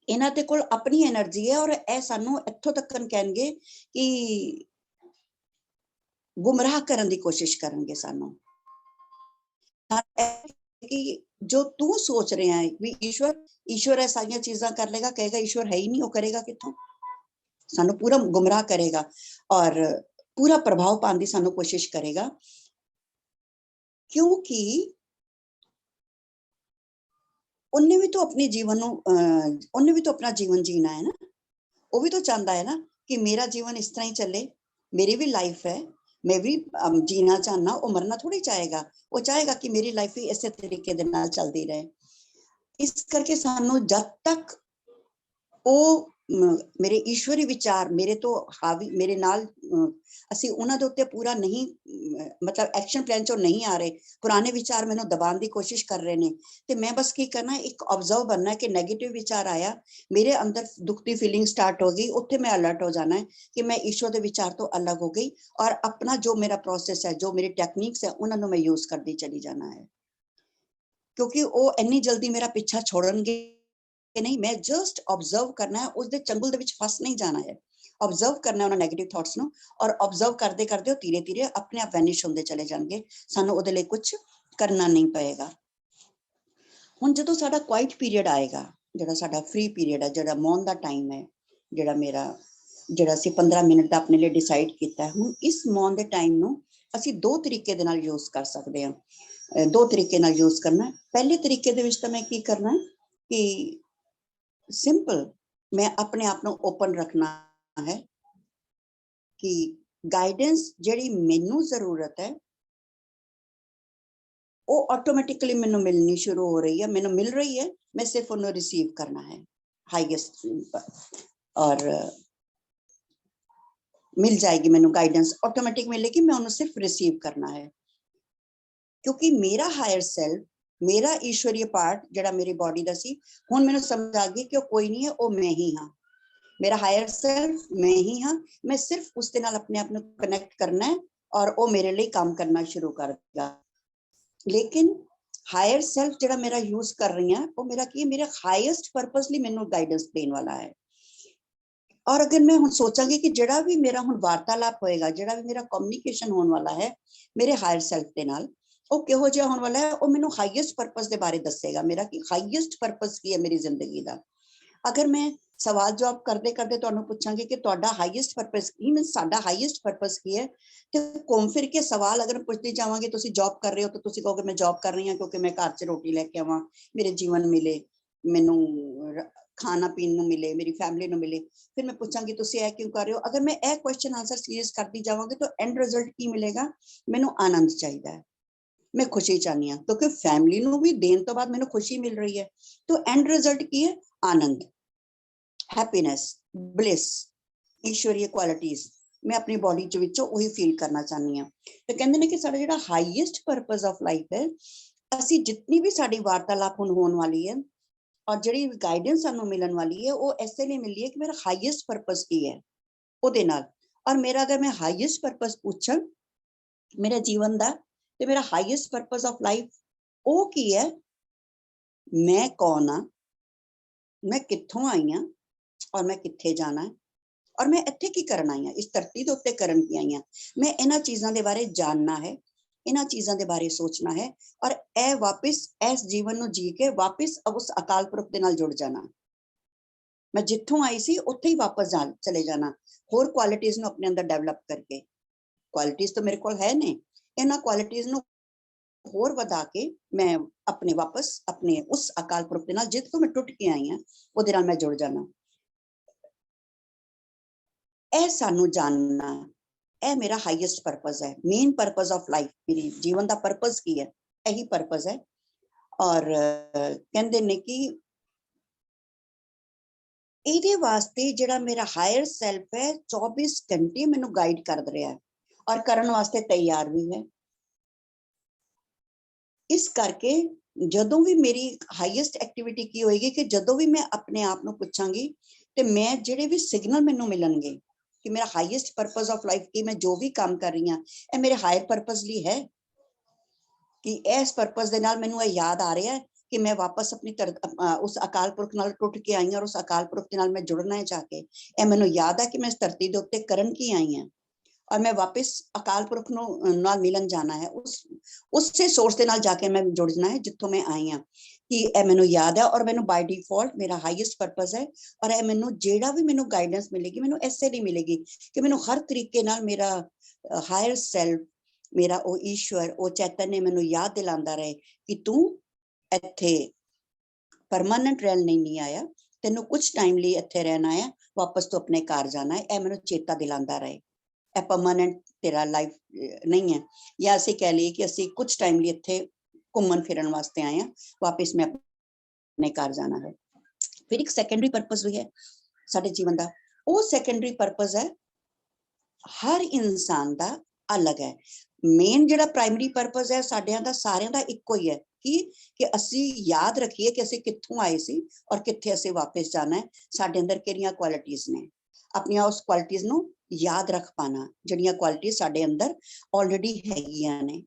ਇਹਨਾਂ ਦੇ ਕੋਲ ਆਪਣੀ એનર્ਜੀ ਹੈ ਔਰ ਇਹ ਸਾਨੂੰ ਇੱਥੋਂ ਤੱਕ ਕਹਿਣਗੇ ਕਿ ਗੁੰਮਰਾਹ ਕਰਨ ਦੀ ਕੋਸ਼ਿਸ਼ ਕਰਨਗੇ ਸਾਨੂੰ ਕਿ ਜੋ ਤੂੰ ਸੋਚ ਰਿਹਾ ਹੈ ਵੀ ਈਸ਼ਵਰ ਇਹ ਸਾਰੀਆਂ ਚੀਜ਼ਾਂ ਕਰ ਲੇਗਾ, ਕਹੇਗਾ ਈਸ਼ਵਰ ਹੈ ਹੀ ਨਹੀਂ, ਉਹ ਕਰੇਗਾ ਕਿੱਥੋਂ? ਸਾਨੂੰ ਪੂਰਾ ਗੁੰਮਰਾਹ ਕਰੇਗਾ ਔਰ ਪੂਰਾ ਪ੍ਰਭਾਵ ਪਾਉਣ ਦੀ ਸਾਨੂੰ ਕੋਸ਼ਿਸ਼ ਕਰੇਗਾ, ਕਿਉਂਕਿ ਉਹਨੇ ਵੀ ਤਾਂ ਆਪਣੇ ਜੀਵਨ ਨੂੰ ਉਹਨੇ ਵੀ ਤਾਂ ਆਪਣਾ ਜੀਵਨ ਜੀਣਾ ਹੈ ਨਾ। ਉਹ ਵੀ ਤਾਂ ਚਾਹੁੰਦਾ ਹੈ ਨਾ ਕਿ ਮੇਰਾ ਜੀਵਨ ਇਸ ਤਰ੍ਹਾਂ ਹੀ ਚੱਲੇ, ਮੇਰੀ ਵੀ ਲਾਈਫ ਹੈ, मैं भी जीना चाहना, वो मरना थोड़ी चाहेगा, वो चाहेगा कि मेरी लाइफ भी ऐसे तरीके चलती रहे। इस करके सानू जब तक वो ਮੇਰੇ ਈਸ਼ਵਰੀ ਵਿਚਾਰ ਮੇਰੇ ਤੋਂ ਹਾਵੀ ਮੇਰੇ ਨਾਲ ਅਸੀਂ ਉਹਨਾਂ ਦੇ ਉੱਤੇ ਪੂਰਾ ਨਹੀਂ ਮਤਲਬ ਐਕਸ਼ਨ ਪਲਾਨ ਚੋਂ ਨਹੀਂ ਆ ਰਹੇ, ਪੁਰਾਣੇ ਵਿਚਾਰ ਮੈਨੂੰ ਦਬਾਉਣ ਦੀ ਕੋਸ਼ਿਸ਼ ਕਰ ਰਹੇ ਨੇ, ਤੇ ਮੈਂ ਬਸ ਕੀ ਕਰਨਾ, ਇੱਕ ਆਬਜ਼ਰਵ ਬਣਨਾ ਕਿ ਨੈਗੇਟਿਵ ਵਿਚਾਰ ਆਇਆ, ਮੇਰੇ ਅੰਦਰ ਦੁੱਖ ਦੀ ਫੀਲਿੰਗ ਸਟਾਰਟ ਹੋ ਗਈ, ਉੱਥੇ ਮੈਂ ਅਲਰਟ ਹੋ ਜਾਣਾ ਹੈ ਕਿ ਮੈਂ ਈਸ਼ਵਰ ਦੇ ਵਿਚਾਰ ਤੋਂ ਅਲੱਗ ਹੋ ਗਈ, ਔਰ ਆਪਣਾ ਜੋ ਮੇਰਾ ਪ੍ਰੋਸੈਸ ਹੈ, ਜੋ ਮੇਰੀ ਟੈਕਨੀਕਸ ਹੈ, ਉਹਨਾਂ ਨੂੰ ਮੈਂ ਯੂਜ਼ ਕਰਦੀ ਚਲੀ ਜਾਣਾ ਹੈ, ਕਿਉਂਕਿ ਉਹ ਇੰਨੀ ਜਲਦੀ ਮੇਰਾ ਪਿੱਛਾ ਛੋੜਨਗੇ नहीं। मैं जस्ट ऑब्जर्व करना है, उस दे चंगुल दे विच फस नहीं जाना है, ऑब्जर्व करना है उन्हां नेगेटिव थॉट्स नु, और ऑब्जर्व करते करते वो धीरे धीरे अपने आप वैनिश होंदे चले जाएंगे, सानू उहदे लई कुछ करना नहीं पएगा। हुण जदों साडा क्वाइट पीरियड आएगा, जिहड़ा साडा फ्री पीरियड है, जिहड़ा मौन दा टाइम है, जिहड़ा मेरा जिहड़ा असीं 15 मिनट दा अपने लिए डिसाइड कीता है, हुण इस मौन दे टाइम नु असीं दो तरीके दे नाल यूज कर सकदे हां। दो तरीके नाल यूज करना। पहले तरीके दे विच तां मैं की करना कि सिंपल मैं अपने आप को ओपन रखना है कि गाइडेंस जिहड़ी मैनू जरूरत है वो ऑटोमेटिकली मैनू मिलनी शुरू हो रही है, मैनू मिल रही है, मैं सिर्फ उन्हें रिसीव करना है हाईएस्ट, और मिल जाएगी मैनू गाइडेंस, ऑटोमेटिक मिलेगी, मैं उन्हें सिर्फ रिसीव करना है, क्योंकि मेरा हायर सेल्फ, मेरा ईश्वरीय पार्ट जिहड़ा मेरी बॉडी दा सी, हुण मैनू समझ आ गई कि कोई नहीं है, वो मैं ही हाँ, मेरा हायर सेल्फ मैं ही हाँ, मैं सिर्फ उसके नाल अपने आप को कनेक्ट करना है और वो मेरे लिए काम करना शुरू कर देगा। लेकिन हायर सेल्फ जिहड़ा मेरा यूज कर रही है, वो मेरा की मेरे हाईएस्ट पर्पस लिए मैनू गाइडेंस देने वाला है। और अगर मैं हुण सोचांगी कि जिहड़ा भी मेरा हुण वार्तालाप होएगा, जिहड़ा भी मेरा कम्युनिकेशन होने वाला है मेरे हायर सेल्फ के नाल, ਉਹ ਕਿਹੋ ਜਿਹਾ ਹੋਣ ਵਾਲਾ ਹੈ, ਉਹ ਮੈਨੂੰ ਹਾਈਐਸਟ ਪਰਪਸ ਦੇ ਬਾਰੇ ਦੱਸੇਗਾ, ਮੇਰਾ ਕੀ ਹਾਈਐਸਟ ਪਰਪਸ ਕੀ ਹੈ ਮੇਰੀ ਜ਼ਿੰਦਗੀ ਦਾ। ਅਗਰ ਮੈਂ ਸਵਾਲ ਜਵਾਬ ਕਰਦੇ ਕਰਦੇ ਤੁਹਾਨੂੰ ਪੁੱਛਾਂਗੀ ਕਿ ਤੁਹਾਡਾ ਹਾਈਐਸਟ ਪਰਪਸ ਕੀ, ਮੀਨਸ ਸਾਡਾ ਹਾਈਐਸਟ ਪਰਪਸ ਕੀ ਹੈ, ਤੇ ਘੁੰਮ ਫਿਰ ਕੇ ਸਵਾਲ ਅਗਰ ਪੁੱਛਦੀ ਜਾਵਾਂਗੇ, ਤੁਸੀਂ ਜੌਬ ਕਰ ਰਹੇ ਹੋ ਤਾਂ ਤੁਸੀਂ ਕਹੋਗੇ ਮੈਂ ਜੌਬ ਕਰ ਰਹੀ ਹਾਂ ਕਿਉਂਕਿ ਮੈਂ ਘਰ 'ਚ ਰੋਟੀ ਲੈ ਕੇ ਆਵਾਂ, ਮੇਰੇ ਜੀਵਨ ਮਿਲੇ, ਮੈਨੂੰ ਖਾਣਾ ਪੀਣ ਨੂੰ ਮਿਲੇ, ਮੇਰੀ ਫੈਮਿਲੀ ਨੂੰ ਮਿਲੇ। ਫਿਰ ਮੈਂ ਪੁੱਛਾਂਗੀ ਤੁਸੀਂ ਇਹ ਕਿਉਂ ਕਰ ਰਹੇ ਹੋ। ਅਗਰ ਮੈਂ ਇਹ ਕੁਐਸਚਨ ਆਂਸਰ ਸੀਰੀਅਸ ਕਰਦੀ ਜਾਵਾਂਗੀ ਤਾਂ ਐਂਡ ਰਿਜ਼ਲਟ ਕੀ ਮਿਲੇਗਾ, ਮੈਨੂੰ ਆਨੰਦ ਚਾਹੀਦਾ ਹੈ, मैं खुशी चाहनी हाँ, क्योंकि फैमिली नू भी देने तो बाद मैनू खुशी मिल रही है, तो एंड रिजल्ट की है आनंद, हैप्पीनेस, ब्लिस, ईश्वरीय क्वालिटीज मैं अपनी बॉडी च विचों वही फील करना चाहनी हाँ। तो कहते हैं कि साडा जिहड़ा हाईएस्ट पर्पस ऑफ लाइफ है, असी जितनी भी साडी वार्तालाप हुण होने वाली है और जिहड़ी गाइडेंस सानू मिलण वाली है, वो ऐसे नहीं मिली है कि मेरा हाईएस्ट पर्पस की है उहदे नाल, और मेरा अगर मैं हाईएस्ट पर्पस पूछां मेरे जीवन दा, ਤੇ ਮੇਰਾ ਹਾਈਐਸਟ ਪਰਪਸ ਆਫ ਲਾਈਫ ਉਹ ਕੀ ਹੈ, ਮੈਂ ਕੌਣ ਆ, ਮੈਂ ਕਿੱਥੋਂ ਆਈ ਹਾਂ ਔਰ ਮੈਂ ਕਿੱਥੇ ਜਾਣਾ ਹੈ, ਔਰ ਮੈਂ ਇੱਥੇ ਕੀ ਕਰਨ ਆਈ ਹਾਂ, ਇਸ ਧਰਤੀ ਦੇ ਉੱਤੇ ਕਰਨ ਕੀ ਆਈ ਹਾਂ। ਮੈਂ ਇਹਨਾਂ ਚੀਜ਼ਾਂ ਦੇ ਬਾਰੇ ਜਾਣਨਾ ਹੈ, ਇਹਨਾਂ ਚੀਜ਼ਾਂ ਦੇ ਬਾਰੇ ਸੋਚਣਾ ਹੈ, ਔਰ ਇਹ ਵਾਪਿਸ ਇਸ ਜੀਵਨ ਨੂੰ ਜੀ ਕੇ ਵਾਪਿਸ ਉਸ ਅਕਾਲ ਪੁਰਖ ਦੇ ਨਾਲ ਜੁੜ ਜਾਣਾ। ਮੈਂ ਜਿੱਥੋਂ ਆਈ ਸੀ ਉੱਥੇ ਹੀ ਵਾਪਸ ਚਲੇ ਜਾਣਾ, ਹੋਰ ਕੁਆਲਿਟੀਜ਼ ਨੂੰ ਆਪਣੇ ਅੰਦਰ ਡਿਵੈਲਪ ਕਰਕੇ। ਕੁਆਲਿਟੀਜ਼ ਤਾਂ ਮੇਰੇ ਕੋਲ ਹੈ ਨੇ, ਇਹਨਾਂ ਕੁਆਲਿਟੀਜ਼ ਨੂੰ ਹੋਰ ਵਧਾ ਕੇ ਮੈਂ ਆਪਣੇ ਵਾਪਸ ਆਪਣੇ ਉਸ ਅਕਾਲ ਪੁਰਖ ਦੇ ਨਾਲ ਜਿੱਥੋਂ ਮੈਂ ਟੁੱਟ ਕੇ ਆਈ ਹਾਂ ਉਹਦੇ ਨਾਲ ਮੈਂ ਜੁੜ ਜਾਣਾ। ਇਹ ਸਾਨੂੰ ਜਾਣਨਾ, ਇਹ ਮੇਰਾ ਹਾਈਐਸਟ ਪਰਪਸ ਹੈ, ਮੇਨ ਪਰਪਸ ਆਫ ਲਾਈਫ, ਮੇਰੀ ਜੀਵਨ ਦਾ ਪਰਪਸ ਕੀ ਹੈ, ਇਹੀ ਪਰਪਸ ਹੈ। ਔਰ ਕਹਿੰਦੇ ਨੇ ਕਿ ਇਹਦੇ ਵਾਸਤੇ ਜਿਹੜਾ ਮੇਰਾ ਹਾਇਰ ਸੈਲਫ ਹੈ 24 ਘੰਟੇ ਮੈਨੂੰ ਗਾਈਡ ਕਰ ਰਿਹਾ ਹੈ ਔਰ ਕਰਨ ਵਾਸਤੇ ਤਿਆਰ ਵੀ ਹੈ। ਇਸ ਕਰਕੇ ਜਦੋਂ ਵੀ ਮੇਰੀ ਹਾਈਐਸਟ ਐਕਟੀਵਿਟੀ ਕੀ ਹੋਏਗੀ ਕਿ ਜਦੋਂ ਵੀ ਮੈਂ ਆਪਣੇ ਆਪ ਨੂੰ ਪੁੱਛਾਂਗੀ ਤੇ ਮੈਂ ਜਿਹੜੇ ਵੀ ਸਿਗਨਲ ਮੈਨੂੰ ਮਿਲਣਗੇ ਕਿ ਮੇਰਾ ਹਾਈਐਸਟ ਪਰਪਸ ਆਫ ਲਾਈਫ ਕੀ, ਮੈਂ ਜੋ ਵੀ ਕੰਮ ਕਰ ਰਹੀ ਹਾਂ ਇਹ ਮੇਰੇ ਹਾਇਰ ਪਰਪਸ ਲਈ ਹੈ, ਕਿ ਇਸ ਪਰਪਸ ਦੇ ਨਾਲ ਮੈਨੂੰ ਇਹ ਯਾਦ ਆ ਰਿਹਾ ਹੈ ਕਿ ਮੈਂ ਵਾਪਸ ਆਪਣੀ ਉਸ ਅਕਾਲ ਪੁਰਖ ਨਾਲ ਟੁੱਟ ਕੇ ਆਈ ਹਾਂ ਔਰ ਉਸ ਅਕਾਲ ਪੁਰਖ ਦੇ ਨਾਲ ਮੈਂ ਜੁੜਨਾ ਹੈ ਜਾ ਕੇ। ਇਹ ਮੈਨੂੰ ਯਾਦ ਹੈ ਕਿ ਮੈਂ ਇਸ ਧਰਤੀ ਦੇ ਉੱਤੇ ਕਰਨ ਕੀ ਆਈ ਹਾਂ और मैं वापस अकाल पुरख नाल मिलन जाना है, उससे सोर्स के नाल जाके मैं जुड़ना है जिथों मैं आई हाँ। कि ए मैनू याद है और मैनू बाय डिफॉल्ट मेरा हाईएस्ट पर्पस है, और ए मैनू जेड़ा भी मैनू गाइडेंस मिलेगी मैनू ऐसे नहीं मिलेगी कि मैनू हर तरीके नाल मेरा हायर सेल्फ, मेरा वो ईश्वर, वो चैतन्य मैनू याद दिलांदा रहे कि तू इत्थे परमानेंट रहन नहीं आया, तेनू कुछ टाइम लिए इत्थे रहना है, वापस तो अपने घर जाना है। ए मैनू चेता दिलांदा रहे परमानेंट तेरा लाइफ नहीं है, या असी कह लिए कि असी कुछ टाइम लिए इत्थे घूमन फिरन वास्ते आए हैं, वापस मैं अपने घर जाना है। फिर एक सेकेंडरी पर्पस भी है ਸਾਡੇ ਜੀਵਨ ਦਾ, ਉਹ ਸੈਕੰਡਰੀ ਪਰਪਸ ਹੈ। ਹਰ ਇਨਸਾਨ ਦਾ ਅਲੱਗ ਹੈ। ਮੇਨ ਜਿਹੜਾ ਪ੍ਰਾਇਮਰੀ ਪਰਪਸ ਹੈ ਸਾਡਿਆਂ ਦਾ, ਸਾਰਿਆਂ ਦਾ ਇੱਕੋ ਹੀ ਹੈ ਕਿ ਅਸੀਂ ਯਾਦ ਰੱਖੀਏ ਕਿ ਅਸੀਂ ਕਿੱਥੋਂ ਆਏ ਸੀ ਔਰ ਕਿੱਥੇ ਅਸੀਂ ਵਾਪਸ ਜਾਣਾ ਹੈ। ਸਾਡੇ ਅੰਦਰ ਕਿਹੜੀਆਂ ਕੁਆਲਿਟੀਆਂ ਨੇ, ਆਪਣੀਆਂ ਉਸ ਕੁਆਲਿਟੀਆਂ ਨੂੰ ਯਾਦ ਰੱਖ ਪਾਣਾ, ਜਿਹੜੀਆਂ ਕੁਆਲਿਟੀ ਸਾਡੇ ਅੰਦਰ ਆਲਰੇਡੀ ਹੈਗੀਆਂ ਨੇ।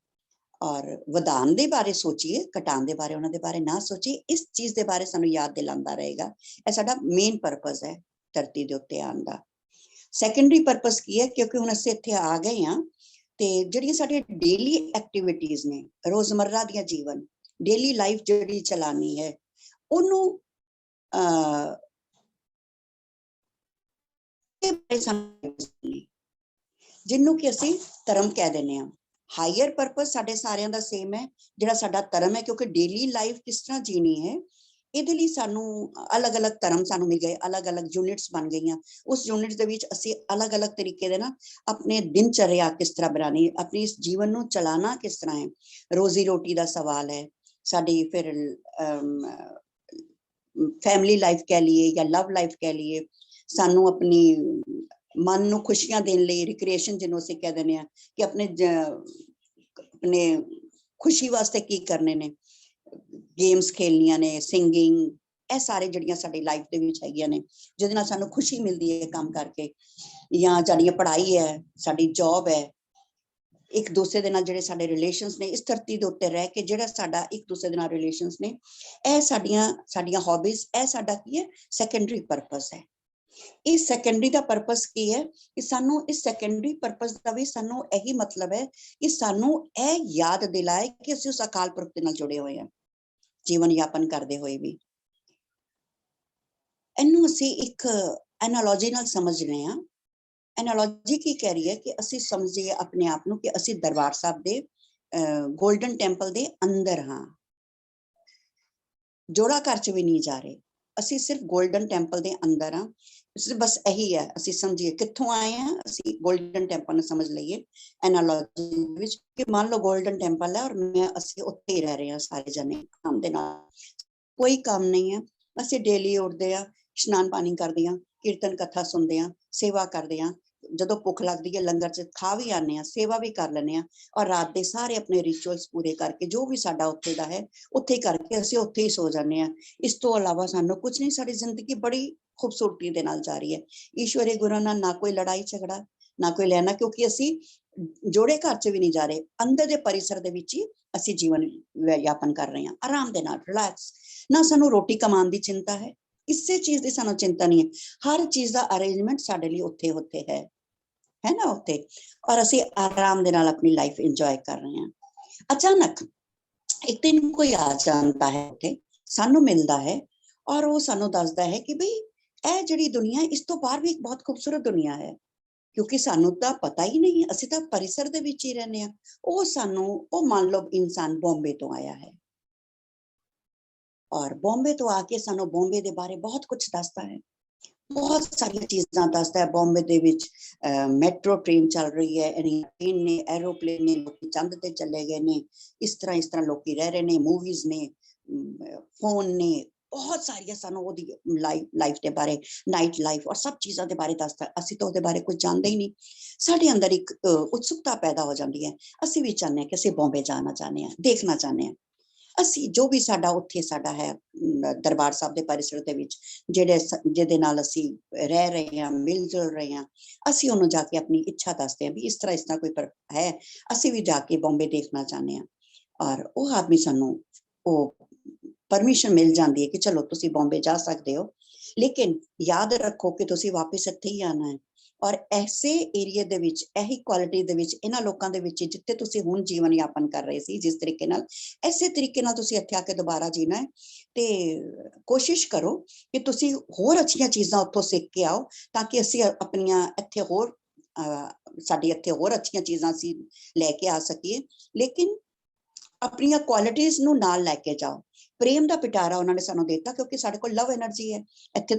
ਔਰ ਵਧਾਉਣ ਦੇ ਬਾਰੇ ਸੋਚੀਏ, ਘਟਾਉਣ ਦੇ ਬਾਰੇ, ਉਹਨਾਂ ਦੇ ਬਾਰੇ ਨਾ ਸੋਚੀਏ। ਇਸ ਚੀਜ਼ ਦੇ ਬਾਰੇ ਸਾਨੂੰ ਯਾਦ ਦਿਲਾਉਂਦਾ ਰਹੇਗਾ। ਇਹ ਸਾਡਾ ਮੇਨ ਪਰਪਸ ਹੈ ਧਰਤੀ ਦੇ ਉੱਤੇ ਆਉਣ ਦਾ। ਸੈਕੰਡਰੀ ਪਰਪਸ ਕੀ ਹੈ, ਕਿਉਂਕਿ ਹੁਣ ਅਸੀਂ ਇੱਥੇ ਆ ਗਏ ਹਾਂ ਤੇ ਜਿਹੜੀਆਂ ਸਾਡੀਆਂ ਡੇਲੀ ਐਕਟੀਵਿਟੀਜ਼ ਨੇ, ਰੋਜ਼ਮर्रा ਦੀਆਂ ਜੀਵਨ, ਡੇਲੀ ਲਾਈਫ ਜਿਹੜੀ ਚਲਾਨੀ ਹੈ, ਉਹਨੂੰ ਜਿਹਨੂੰ ਕਿ ਅਸੀਂ ਧਰਮ ਕਹਿ ਦਿੰਦੇ ਹਾਂ। ਹਾਇਰ ਪਰਪਸ ਸਾਡੇ ਸਾਰਿਆਂ ਦਾ ਸੇਮ ਹੈ, ਜਿਹੜਾ ਸਾਡਾ ਧਰਮ ਹੈ, ਕਿਉਂਕਿ ਡੇਲੀ ਲਾਈਫ ਕਿਸ ਤਰ੍ਹਾਂ ਜੀਣੀ ਹੈ ਇਹਦੇ ਲਈ ਸਾਨੂੰ ਅਲੱਗ-ਅਲੱਗ ਧਰਮ ਸਾਨੂੰ ਮਿਲ ਗਏ, ਅਲੱਗ-ਅਲੱਗ ਯੂਨਿਟਸ ਬਣ ਗਈਆਂ। ਉਸ ਯੂਨਿਟਸ ਦੇ ਵਿੱਚ ਅਸੀਂ ਅਲੱਗ-ਅਲੱਗ ਤਰੀਕੇ ਦੇ ਨਾਲ ਆਪਣੇ ਦਿਨਚਰਿਆ ਕਿਸ ਤਰ੍ਹਾਂ ਬਣਾਉਣੀ, ਆਪਣੀ ਇਸ ਜੀਵਨ ਨੂੰ ਚਲਾਉਣਾ ਕਿਸ ਤਰ੍ਹਾਂ ਹੈ, ਰੋਜ਼ੀ ਰੋਟੀ ਦਾ ਸਵਾਲ ਹੈ ਸਾਡੀ, ਫਿਰ ਫੈਮਿਲੀ ਲਾਈਫ ਕਹਿ ਲਈਏ ਜਾਂ ਲਵ ਲਾਈਫ ਕਹਿ ਲਈਏ, ਸਾਨੂੰ ਆਪਣੀ ਮਨ ਨੂੰ ਖੁਸ਼ੀਆਂ ਦੇਣ ਲਈ ਰਿਕ੍ਰੀਏਸ਼ਨ ਜਿਹਨੂੰ ਅਸੀਂ ਕਹਿ ਦਿੰਦੇ ਹਾਂ, ਕਿ ਆਪਣੇ ਖੁਸ਼ੀ ਵਾਸਤੇ ਕੀ ਕਰਨੇ ਨੇ, ਗੇਮਸ ਖੇਲਣੀਆਂ ਨੇ, ਸਿੰਗਿੰਗ, ਇਹ ਸਾਰੇ ਜਿਹੜੀਆਂ ਸਾਡੀ ਲਾਈਫ ਦੇ ਵਿੱਚ ਹੈਗੀਆਂ ਨੇ, ਜਿਹਦੇ ਨਾਲ ਸਾਨੂੰ ਖੁਸ਼ੀ ਮਿਲਦੀ ਹੈ ਕੰਮ ਕਰਕੇ, ਜਾਂ ਸਾਡੀ ਪੜ੍ਹਾਈ ਹੈ, ਸਾਡੀ ਜੌਬ ਹੈ, ਇੱਕ ਦੂਸਰੇ ਦੇ ਨਾਲ ਜਿਹੜੇ ਸਾਡੇ ਰਿਲੇਸ਼ਨਸ ਨੇ, ਇਸ ਧਰਤੀ ਦੇ ਉੱਤੇ ਰਹਿ ਕੇ ਜਿਹੜਾ ਸਾਡਾ ਇੱਕ ਦੂਸਰੇ ਦੇ ਨਾਲ ਰਿਲੇਸ਼ਨਸ ਨੇ, ਇਹ ਸਾਡੀਆਂ ਹੌਬੀਜ਼, ਇਹ ਸਾਡਾ ਕੀ ਹੈ, ਸੈਕੰਡਰੀ ਪਰਪਸ ਹੈ। ਇਸ ਸੈਕੰਡਰੀ ਦਾ ਪਰਪਸ ਕੀ ਹੈ ਕਿ ਸਾਨੂੰ ਇਸ ਸੈਕੰਡਰੀ ਪਰਪਸ ਦਾ ਵੀ ਸਾਨੂੰ ਇਹੀ ਮਤਲਬ ਹੈ ਕਿ ਸਾਨੂੰ ਇਹ ਯਾਦ ਦਿਲਾਏ ਕਿ ਅਸੀਂ ਉਸ ਅਕਾਲ ਪੁਰਖ ਦੇ ਨਾਲ ਜੁੜੇ ਹੋਏ ਹਾਂ ਜੀਵਨ ਯਾਪਨ ਕਰਦੇ ਹੋਏ ਵੀ। ਇਹਨੂੰ ਅਸੀਂ ਇੱਕ ਐਨਾਲੋਜੀ ਨਾਲ ਸਮਝਦੇ ਹਾਂ। ਐਨਾਲੋਜੀ ਕੀ ਕਹਿ ਰਹੀ ਹੈ ਕਿ ਅਸੀਂ ਸਮਝੀਏ ਆਪਣੇ ਆਪ ਨੂੰ ਕਿ ਅਸੀਂ ਦਰਬਾਰ ਸਾਹਿਬ ਦੇ ਗੋਲਡਨ ਟੈਂਪਲ ਦੇ ਅੰਦਰ ਹਾਂ, ਜੋੜਾ ਘਰ ਚ ਵੀ ਨਹੀਂ ਜਾ ਰਹੇ, ਅਸੀਂ ਸਿਰਫ ਗੋਲਡਨ ਟੈਂਪਲ ਦੇ ਅੰਦਰ ਹਾਂ। ਬਸ ਇਹੀ ਹੈ, ਅਸੀਂ ਸਮਝੀਏ ਕਿੱਥੋਂ ਆਏ ਹਾਂ, ਅਸੀਂ ਗੋਲਡਨ ਟੈਂਪਲ ਨੂੰ ਸਮਝ ਲਈਏ ਐਨਾਲੋਜੀ ਵਿੱਚ, ਕਿ ਮੰਨ ਲਓ ਗੋਲਡਨ ਟੈਂਪਲ ਹੈ ਔਰ ਅਸੀਂ ਉੱਥੇ ਹੀ ਰਹਿ ਰਹੇ ਹਾਂ ਸਾਰੇ ਜਣੇ, ਕੰਮ ਦੇ ਨਾਲ ਕੋਈ ਕੰਮ ਨਹੀਂ ਹੈ, ਅਸੀਂ ਡੇਲੀ ਉੱਠਦੇ ਆ, ਇਸ਼ਨਾਨ ਪਾਣੀ ਕਰਦੇ ਹਾਂ, ਕੀਰਤਨ ਕਥਾ ਸੁਣਦੇ ਹਾਂ, ਸੇਵਾ ਕਰਦੇ ਹਾਂ, ਜਦੋਂ ਭੁੱਖ ਲੱਗਦੀ ਹੈ ਲੰਗਰ ਚ ਖਾ ਵੀ ਆਉਂਦੇ ਹਾਂ, ਸੇਵਾ ਵੀ ਕਰ ਲੈਂਦੇ ਹਾਂ, ਔਰ ਰਾਤ ਦੇ ਸਾਰੇ ਆਪਣੇ ਰਿਚੁਅਲਸ ਪੂਰੇ ਕਰਕੇ ਜੋ ਵੀ ਸਾਡਾ ਉੱਥੇ ਦਾ ਹੈ ਉੱਥੇ ਹੀ ਕਰਕੇ ਅਸੀਂ ਉੱਥੇ ਹੀ ਸੋ ਜਾਂਦੇ ਹਾਂ। ਇਸ ਤੋਂ ਇਲਾਵਾ ਸਾਨੂੰ ਕੁਝ ਨਹੀਂ, ਸਾਡੀ ਜ਼ਿੰਦਗੀ ਬੜੀ ਖੂਬਸੂਰਤੀ ਦੇ ਨਾਲ ਜਾ ਰਹੀ ਹੈ। ਈਸ਼ਵਰੀ ਗੁਰੂ ਨਾਲ ਨਾ ਕੋਈ ਲੜਾਈ ਝਗੜਾ, ਨਾ ਕੋਈ ਲੈਣਾ, ਕਿਉਂਕਿ ਅਸੀਂ ਜੋੜੇ ਘਰ ਚ ਵੀ ਨਹੀਂ ਜਾ ਰਹੇ, ਅੰਦਰ ਦੇ ਪਰਿਸਰ ਦੇ ਵਿੱਚ ਹੀ ਅਸੀਂ ਜੀਵਨ ਯਾਪਨ ਕਰ ਰਹੇ ਹਾਂ ਆਰਾਮ ਦੇ ਨਾਲ, ਰਿਲੈਕਸ। ਨਾ ਸਾਨੂੰ ਰੋਟੀ ਕਮਾਉਣ ਦੀ ਚਿੰਤਾ ਹੈ, ਕਿਸੇ ਚੀਜ਼ ਦੀ ਸਾਨੂੰ ਚਿੰਤਾ ਨਹੀਂ ਹੈ, ਹਰ ਚੀਜ਼ ਦਾ ਅਰੇਂਜਮੈਂਟ ਸਾਡੇ ਲਈ ਉੱਥੇ ਹੈ ਨਾ ਉੱਥੇ, ਔਰ ਅਸੀਂ ਆਰਾਮ ਦੇ ਨਾਲ ਆਪਣੀ ਲਾਈਫ ਇੰਜੋਏ ਕਰ ਰਹੇ ਹਾਂ। ਅਚਾਨਕ ਇੱਕ ਦਿਨ ਕੋਈ ਆ ਜਾਂਦਾ ਹੈ ਉੱਥੇ, ਸਾਨੂੰ ਮਿਲਦਾ ਹੈ ਔਰ ਉਹ ਸਾਨੂੰ ਦੱਸਦਾ ਹੈ ਕਿ ਬਈ ਇਹ ਜਿਹੜੀ ਦੁਨੀਆ, ਇਸ ਤੋਂ ਬਾਹਰ ਵੀ ਇੱਕ ਬਹੁਤ ਖੂਬਸੂਰਤ ਦੁਨੀਆ ਹੈ, ਕਿਉਂਕਿ ਸਾਨੂੰ ਤਾਂ ਪਤਾ ਹੀ ਨਹੀਂ, ਅਸੀਂ ਤਾਂ ਪਰਿਸਰ ਦੇ ਵਿੱਚ ਹੀ ਰਹਿੰਦੇ ਹਾਂ। ਉਹ ਮੰਨ ਲਓ ਇਨਸਾਨ ਬੰਬੇ ਤੋਂ ਆਇਆ ਹੈ ਔਰ ਬੰਬੇ ਤੋਂ ਆ ਕੇ ਸਾਨੂੰ ਬੰਬੇ ਦੇ ਬਾਰੇ ਬਹੁਤ ਕੁਝ ਦੱਸਦਾ ਹੈ, ਬਹੁਤ ਸਾਰੀਆਂ ਚੀਜ਼ਾਂ ਦੱਸਦਾ ਹੈ। ਬੰਬੇ ਦੇ ਵਿੱਚ ਮੈਟਰੋ ਟ੍ਰੇਨ ਚੱਲ ਰਹੀ ਹੈ, ਟ੍ਰੇਨ ਨੇ, ਐਰੋਪਲੇਨ ਨੇ, ਲੋਕੀ ਚੰਦ ਤੇ ਚਲੇ ਗਏ ਨੇ, ਇਸ ਤਰ੍ਹਾਂ ਲੋਕੀ ਰਹਿ ਰਹੇ ਨੇ, ਮੂਵੀਜ਼ ਨੇ, ਫੋਨ ਨੇ, ਬਹੁਤ ਸਾਰੀਆਂ ਸਾਨੂੰ ਉਹਦੀ ਲਾਈਫ ਦੇ ਬਾਰੇ, ਨਾਈਟ ਲਾਈਫ ਔਰ ਸਭ ਚੀਜ਼ਾਂ ਦੇ ਬਾਰੇ ਦੱਸਦਾ। ਅਸੀਂ ਤਾਂ ਉਹਦੇ ਬਾਰੇ ਕੁਝ ਜਾਣਦੇ ਹੀ ਨਹੀਂ। ਸਾਡੇ ਅੰਦਰ ਇੱਕ ਉਤਸੁਕਤਾ ਪੈਦਾ ਹੋ ਜਾਂਦੀ ਹੈ, ਅਸੀਂ ਵੀ ਚਾਹੁੰਦੇ ਹਾਂ ਕਿ ਅਸੀਂ ਬੰਬੇ ਜਾਣਾ ਚਾਹੁੰਦੇ ਹਾਂ, ਦੇਖਣਾ ਚਾਹੁੰਦੇ ਹਾਂ। ਅਸੀਂ ਜੋ ਵੀ ਸਾਡਾ ਉੱਥੇ ਸਾਡਾ ਹੈ ਦਰਬਾਰ ਸਾਹਿਬ ਦੇ ਪਰਿਸਰ ਦੇ ਵਿੱਚ, ਜਿਹਦੇ ਨਾਲ ਅਸੀਂ ਰਹਿ ਰਹੇ ਹਾਂ, ਮਿਲ ਜੁਲ ਰਹੇ ਹਾਂ, ਅਸੀਂ ਉਹਨੂੰ ਜਾ ਕੇ ਆਪਣੀ ਇੱਛਾ ਦੱਸਦੇ ਹਾਂ ਵੀ ਇਸ ਤਰ੍ਹਾਂ ਕੋਈ ਹੈ, ਅਸੀਂ ਵੀ ਜਾ ਕੇ ਬੰਬੇ ਦੇਖਣਾ ਚਾਹੁੰਦੇ ਹਾਂ। ਔਰ ਉਹ ਆਦਮੀ ਸਾਨੂੰ ਉਹ ਪਰਮਿਸ਼ਨ ਮਿਲ ਜਾਂਦੀ ਹੈ ਕਿ ਚਲੋ ਤੁਸੀਂ ਬੰਬੇ ਜਾ ਸਕਦੇ ਹੋ, ਲੇਕਿਨ ਯਾਦ ਰੱਖੋ ਕਿ ਤੁਸੀਂ ਵਾਪਸ ਇੱਥੇ ਹੀ ਆਉਣਾ ਹੈ। ਔਰ ਐਸੇ ਏਰੀਏ ਦੇ ਵਿੱਚ, ਇਹੀ ਕੁਆਲਿਟੀ ਦੇ ਵਿੱਚ, ਇਹਨਾਂ ਲੋਕਾਂ ਦੇ ਵਿੱਚ ਜਿੱਥੇ ਤੁਸੀਂ ਹੁਣ ਜੀਵਨ ਯਾਪਨ ਕਰ ਰਹੇ ਸੀ, ਜਿਸ ਤਰੀਕੇ ਨਾਲ, ਐਸੇ ਤਰੀਕੇ ਨਾਲ ਤੁਸੀਂ ਇੱਥੇ ਆ ਕੇ ਦੁਬਾਰਾ ਜੀਣਾ ਹੈ। ਤੇ ਕੋਸ਼ਿਸ਼ ਕਰੋ ਕਿ ਤੁਸੀਂ ਹੋਰ ਅੱਛੀਆਂ ਚੀਜ਼ਾਂ ਉੱਥੋਂ ਸਿੱਖ ਕੇ ਆਓ, ਤਾਂ ਕਿ ਅਸੀਂ ਆਪਣੀਆਂ ਇੱਥੇ ਹੋਰ ਸਾਡੀ ਇੱਥੇ ਹੋਰ ਅੱਛੀਆਂ ਚੀਜ਼ਾਂ ਅਸੀਂ ਲੈ ਕੇ ਆ ਸਕੀਏ, ਲੇਕਿਨ ਆਪਣੀਆਂ ਕੁਆਲਿਟੀਜ਼ ਨੂੰ ਨਾਲ ਲੈ ਕੇ ਜਾਓ। ਪ੍ਰੇਮ ਦਾ ਪਿਟਾਰਾ ਉਹਨਾਂ ਨੇ ਸਾਨੂੰ ਦਿੱਤਾ, ਕਿਉਂਕਿ ਸਾਡੇ ਕੋਲ ਲਵ એનર્ਜੀ ਹੈ। ਉੱਥੇ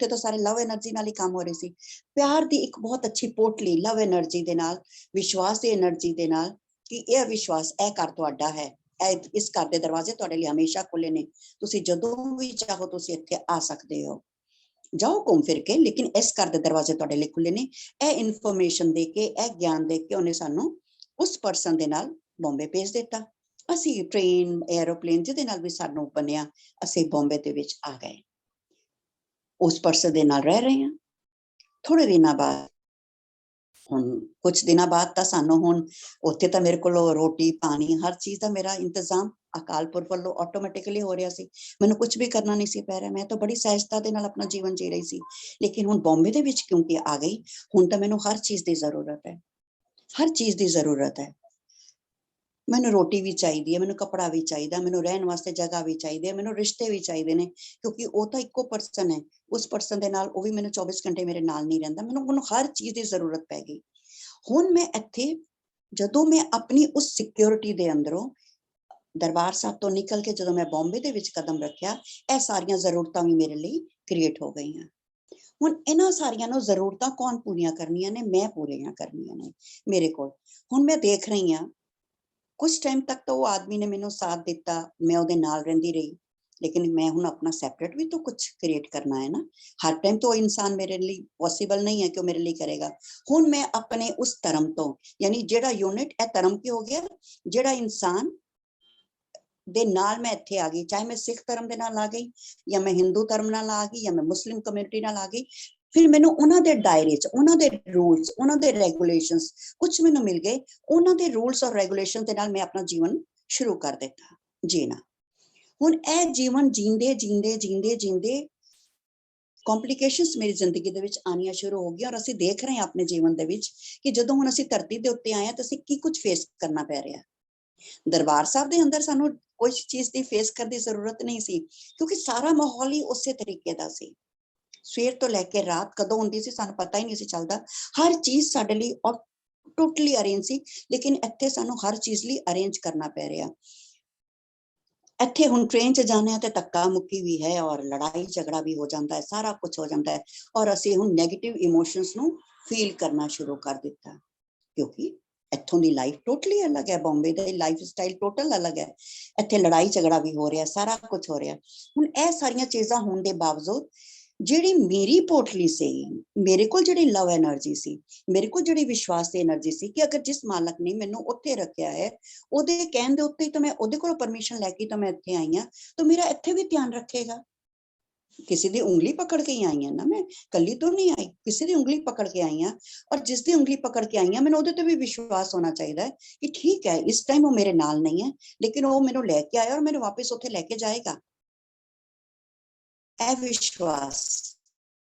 ਤਾਂ ਸਾਰੇ ਲਵ એનર્ਜੀ ਨਾਲ ਹੀ ਕੰਮ ਹੋ ਰਹੇ ਸੀ। ਪਿਆਰ ਦੀ ਇੱਕ ਬਹੁਤ ਅੱਛੀ ਪੋਟਲੀ ਲਵ એનર્ਜੀ ਦੇ ਨਾਲ, ਵਿਸ਼ਵਾਸ ਦੀ એનર્ਜੀ ਦੇ ਨਾਲ, ਕਿ ਇਹ ਵਿਸ਼ਵਾਸ, ਇਹ ਘਰ ਤੁਹਾਡਾ ਹੈ, ਇਸ ਘਰ ਦੇ ਦਰਵਾਜ਼ੇ ਤੁਹਾਡੇ ਲਈ ਹਮੇਸ਼ਾ ਖੁੱਲੇ ਨੇ, ਤੁਸੀਂ ਜਦੋਂ ਵੀ ਚਾਹੋ ਤੁਸੀਂ ਇੱਥੇ ਆ ਸਕਦੇ ਹੋ। ਜਾਓ ਘੁੰਮ ਫਿਰ ਕੇ, ਲੇਕਿਨ ਇਸ ਘਰ ਦੇ ਦਰਵਾਜ਼ੇ ਤੁਹਾਡੇ ਲਈ ਖੁੱਲੇ ਨੇ। ਇਹ ਇਨਫੋਰਮੇਸ਼ਨ ਦੇ ਕੇ, ਇਹ ਗਿਆਨ ਦੇ ਕੇ ਉਹਨੇ ਸਾਨੂੰ ਉਸ ਪਰਸਨ ਦੇ ਨਾਲ ਬੰਬੇ ਭੇਜ ਦਿੱਤਾ। ਅਸੀਂ ਟ੍ਰੇਨ, 에ਅਰੋਪਲੇਨ ਜਿਹਦੇ ਨਾਲ ਵੀ ਸਾਨੂੰ ਬਣਿਆ, ਅਸੀਂ ਬੰਬੇ ਦੇ ਵਿੱਚ ਆ ਗਏ। ਉਸ ਪਰਸਨ ਦੇ ਨਾਲ ਰਹਿ ਰਹੇ ਹਾਂ। ਥੋੜੇ ਦਿਨਾਂ ਬਾਅਦ, ਹੁਣ ਕੁਝ ਦਿਨਾਂ ਬਾਅਦ ਤਾਂ ਸਾਨੂੰ ਹੁਣ ਉੱਥੇ ਤਾਂ ਮੇਰੇ ਕੋਲ ਰੋਟੀ ਪਾਣੀ ਹਰ ਚੀਜ਼ ਦਾ ਮੇਰਾ ਇੰਤਜ਼ਾਮ ਅਕਾਲ ਪੁਰਖ ਵੱਲੋਂ ਆਟੋਮੈਟਿਕਲੀ ਹੋ ਰਿਹਾ ਸੀ। ਮੈਨੂੰ ਕੁਝ ਵੀ ਕਰਨਾ ਨਹੀਂ ਸੀ ਪੈ ਰਿਹਾ। ਮੈਂ ਤਾਂ ਬੜੀ ਸਹਿਜਤਾ ਦੇ ਨਾਲ ਆਪਣਾ ਜੀਵਨ ਜੀ ਰਹੀ ਸੀ। ਲੇਕਿਨ ਹੁਣ ਬੰਬੇ ਦੇ ਵਿੱਚ ਕਿਉਂਕਿ ਆ ਗਈ, ਹੁਣ ਤਾਂ ਮੈਨੂੰ ਹਰ ਚੀਜ਼ ਦੀ ਜ਼ਰੂਰਤ ਹੈ, ਹਰ ਚੀਜ਼ ਦੀ ਜ਼ਰੂਰਤ ਹੈ। ਮੈਨੂੰ ਰੋਟੀ ਵੀ ਚਾਹੀਦੀ ਹੈ, ਮੈਨੂੰ ਕੱਪੜਾ ਵੀ ਚਾਹੀਦਾ, ਮੈਨੂੰ ਰਹਿਣ ਵਾਸਤੇ ਜਗ੍ਹਾ ਵੀ ਚਾਹੀਦੀ ਹੈ, ਮੈਨੂੰ ਰਿਸ਼ਤੇ ਵੀ ਚਾਹੀਦੇ ਨੇ, ਕਿਉਂਕਿ ਉਹ ਤਾਂ ਇੱਕੋ ਪਰਸਨ ਹੈ। ਉਸ ਪਰਸਨ ਦੇ ਨਾਲ ਉਹ ਵੀ ਮੈਨੂੰ 24 ਘੰਟੇ ਮੇਰੇ ਨਾਲ ਨਹੀਂ ਰਹਿੰਦਾ। ਮੈਨੂੰ ਹਰ ਚੀਜ਼ ਦੀ ਜ਼ਰੂਰਤ ਪੈ ਗਈ। ਹੁਣ ਮੈਂ ਇੱਥੇ, ਜਦੋਂ ਮੈਂ ਆਪਣੀ ਉਸ ਸਿਕਿਉਰਿਟੀ ਦੇ ਅੰਦਰੋਂ ਦਰਬਾਰ ਸਾਹਿਬ ਤੋਂ ਨਿਕਲ ਕੇ ਜਦੋਂ ਮੈਂ ਬੰਬੇ ਦੇ ਵਿੱਚ ਕਦਮ ਰੱਖਿਆ, ਇਹ ਸਾਰੀਆਂ ਜ਼ਰੂਰਤਾਂ ਵੀ ਮੇਰੇ ਲਈ ਕ੍ਰੀਏਟ ਹੋ ਗਈਆਂ। ਹੁਣ ਇਹਨਾਂ ਸਾਰੀਆਂ ਨੂੰ ਜ਼ਰੂਰਤਾਂ ਕੌਣ ਪੂਰੀਆਂ ਕਰਨੀਆਂ ਨੇ? ਮੈਂ ਪੂਰੀਆਂ ਕਰਨੀਆਂ ਨੇ ਮੇਰੇ ਕੋਲ। ਹੁਣ ਮੈਂ ਦੇਖ ਰਹੀ ਹਾਂ, ਕੁਝ ਟਾਈਮ ਤੱਕ ਤਾਂ ਉਹ ਆਦਮੀ ਨੇ ਮੈਨੂੰ ਸਾਥ ਦਿੱਤਾ, ਮੈਂ ਉਹਦੇ ਨਾਲ ਰਹਿੰਦੀ ਰਹੀ। ਲੇਕਿਨ ਮੈਂ ਹੁਣ ਆਪਣਾ ਸੈਪਰੇਟ ਵੀ ਤਾਂ ਕੁਝ ਕ੍ਰੀਏਟ ਕਰਨਾ ਹੈ ਨਾ। ਹਰ ਟਾਈਮ ਤੋਂ ਇਨਸਾਨ ਮੇਰੇ ਲਈ ਪੋਸੀਬਲ ਨਹੀਂ ਹੈ ਕਿ ਉਹ ਮੇਰੇ ਲਈ ਕਰੇਗਾ। ਹੁਣ ਮੈਂ ਆਪਣੇ ਉਸ ਧਰਮ ਤੋਂ, ਯਾਨੀ ਜਿਹੜਾ ਯੂਨਿਟ, ਇਹ ਧਰਮ ਕੀ ਹੋ ਗਿਆ, ਜਿਹੜਾ ਇਨਸਾਨ ਦੇ ਨਾਲ ਮੈਂ ਇੱਥੇ ਆ ਗਈ, ਚਾਹੇ ਮੈਂ ਸਿੱਖ ਧਰਮ ਦੇ ਨਾਲ ਆ ਗਈ, ਜਾਂ ਮੈਂ ਹਿੰਦੂ ਧਰਮ ਨਾਲ ਆ ਗਈ, ਜਾਂ ਮੈਂ ਮੁਸਲਿਮ ਕਮਿਊਨਿਟੀ ਨਾਲ ਆ ਗਈ। ਫਿਰ ਮੈਨੂੰ ਉਹਨਾਂ ਦੇ ਦਾਇਰੇ 'ਚ, ਉਹਨਾਂ ਦੇ ਰੂਲਸ, ਉਹਨਾਂ ਦੇ ਰੈਗੂਲੇਸ਼ਨਸ ਕੁਝ ਮੈਨੂੰ ਮਿਲ ਗਏ। ਉਹਨਾਂ ਦੇ ਰੂਲਸ ਔਰ ਰੈਗੂਲੇਸ਼ਨ ਦੇ ਨਾਲ ਮੈਂ ਆਪਣਾ ਜੀਵਨ ਸ਼ੁਰੂ ਕਰ ਦਿੱਤਾ ਜੀਣਾ। ਹੁਣ ਇਹ ਜੀਵਨ ਜੀਂਦੇ ਜੀਂਦੇ ਜੀਂਦੇ ਜੀਂਦੇ ਕੰਪਲਿਕੇਸ਼ਨਸ ਮੇਰੀ ਜ਼ਿੰਦਗੀ ਦੇ ਵਿੱਚ ਆਉਣੀਆਂ ਸ਼ੁਰੂ ਹੋ ਗਈਆਂ। ਔਰ ਅਸੀਂ ਦੇਖ ਰਹੇ ਹਾਂ ਆਪਣੇ ਜੀਵਨ ਦੇ ਵਿੱਚ ਕਿ ਜਦੋਂ ਹੁਣ ਅਸੀਂ ਧਰਤੀ ਦੇ ਉੱਤੇ ਆਏ ਹਾਂ ਤਾਂ ਅਸੀਂ ਕੀ ਕੁਝ ਫੇਸ ਕਰਨਾ ਪੈ ਰਿਹਾ। ਦਰਬਾਰ ਸਾਹਿਬ ਦੇ ਅੰਦਰ ਸਾਨੂੰ ਕੋਈ ਚੀਜ਼ ਦੀ ਫੇਸ ਕਰਨ ਦੀ ਜ਼ਰੂਰਤ ਨਹੀਂ ਸੀ, ਕਿਉਂਕਿ ਸਾਰਾ ਮਾਹੌਲ ਹੀ ਉਸੇ ਤਰੀਕੇ ਦਾ ਸੀ। ਸਵੇਰ ਤੋਂ ਲੈ ਕੇ ਰਾਤ ਕਦੋਂ ਹੁੰਦੀ ਸੀ ਸਾਨੂੰ ਪਤਾ ਹੀ ਨਹੀਂ ਸੀ ਚੱਲਦਾ। ਹਰ ਚੀਜ਼ ਸਾਡੇ ਲਈ ਟੋਟਲੀ ਅਰੇਂਜ ਸੀ, ਲੇਕਿਨ ਇੱਥੇ ਸਾਨੂੰ ਹਰ ਚੀਜ਼ ਲਈ ਅਰੇਂਜ ਕਰਨਾ ਪੈ ਰਿਹਾ। ਇੱਥੇ ਹੁਣ ਟ੍ਰੇਨ 'ਚ ਜਾਣਾ ਹੈ ਤੇ ਧੱਕਾ ਮੁੱਕੀ ਵੀ ਹੈ, ਔਰ ਲੜਾਈ ਝਗੜਾ ਵੀ ਹੋ ਜਾਂਦਾ ਹੈ, ਸਾਰਾ ਕੁਝ ਹੋ ਜਾਂਦਾ ਹੈ। ਔਰ ਅਸੀਂ ਹੁਣ ਨੈਗੇਟਿਵ ਇਮੋਸ਼ਨਸ ਨੂੰ ਫੀਲ ਕਰਨਾ ਸ਼ੁਰੂ ਕਰ ਦਿੱਤਾ, ਕਿਉਂਕਿ ਇੱਥੋਂ ਦੀ ਲਾਈਫ ਟੋਟਲੀ ਅਲੱਗ ਹੈ। ਬੰਬੇ ਦਾ ਲਾਈਫ ਸਟਾਈਲ ਟੋਟਲ ਅਲੱਗ ਹੈ। ਇੱਥੇ ਲੜਾਈ ਝਗੜਾ ਵੀ ਹੋ ਰਿਹਾ, ਸਾਰਾ ਕੁਝ ਹੋ ਰਿਹਾ। ਹੁਣ ਇਹ ਸਾਰੀਆਂ ਚੀਜ਼ਾਂ ਹੋਣ ਦੇ ਬਾਵਜੂਦ ਜਿਹੜੀ ਮੇਰੀ ਪੋਟਲੀ ਸੀ, ਮੇਰੇ ਕੋਲ ਜਿਹੜੀ ਲਵ ਐਨਰਜੀ ਸੀ, ਮੇਰੇ ਕੋਲ ਜਿਹੜੀ ਵਿਸ਼ਵਾਸ ਦੀ ਐਨਰਜੀ ਸੀ ਕਿ ਅਗਰ ਜਿਸ ਮਾਲਕ ਨੇ ਮੈਨੂੰ ਉੱਥੇ ਰੱਖਿਆ ਹੈ, ਉਹਦੇ ਕਹਿਣ ਦੇ ਉੱਤੇ ਤਾਂ ਮੈਂ ਉਹਦੇ ਕੋਲੋਂ ਪਰਮਿਸ਼ਨ ਲੈ ਕੇ ਤਾਂ ਮੈਂ ਇੱਥੇ ਆਈ ਹਾਂ, ਤਾਂ ਮੇਰਾ ਇੱਥੇ ਵੀ ਧਿਆਨ ਰੱਖੇਗਾ। ਕਿਸੇ ਦੀ ਉਂਗਲੀ ਪਕੜ ਕੇ ਹੀ ਆਈ ਹਾਂ ਨਾ, ਮੈਂ ਕੱਲੀ ਤੋਂ ਨਹੀਂ ਆਈ, ਕਿਸੇ ਦੀ ਉਂਗਲੀ ਪਕੜ ਕੇ ਆਈ ਹਾਂ। ਔਰ ਜਿਸ ਦੀ ਉਂਗਲੀ ਪਕੜ ਕੇ ਆਈ ਹਾਂ, ਮੈਨੂੰ ਉਹਦੇ ਤੇ ਵੀ ਵਿਸ਼ਵਾਸ ਹੋਣਾ ਚਾਹੀਦਾ ਹੈ ਕਿ ਠੀਕ ਹੈ, ਇਸ ਟਾਈਮ ਉਹ ਮੇਰੇ ਨਾਲ ਨਹੀਂ ਹੈ, ਲੇਕਿਨ ਉਹ ਮੈਨੂੰ ਲੈ ਕੇ ਆਇਆ ਔਰ ਮੈਨੂੰ ਵਾਪਸ ਉੱਥੇ ਲੈ ਕੇ ਜਾਏਗਾ। ਇਹ ਵਿਸ਼ਵਾਸ,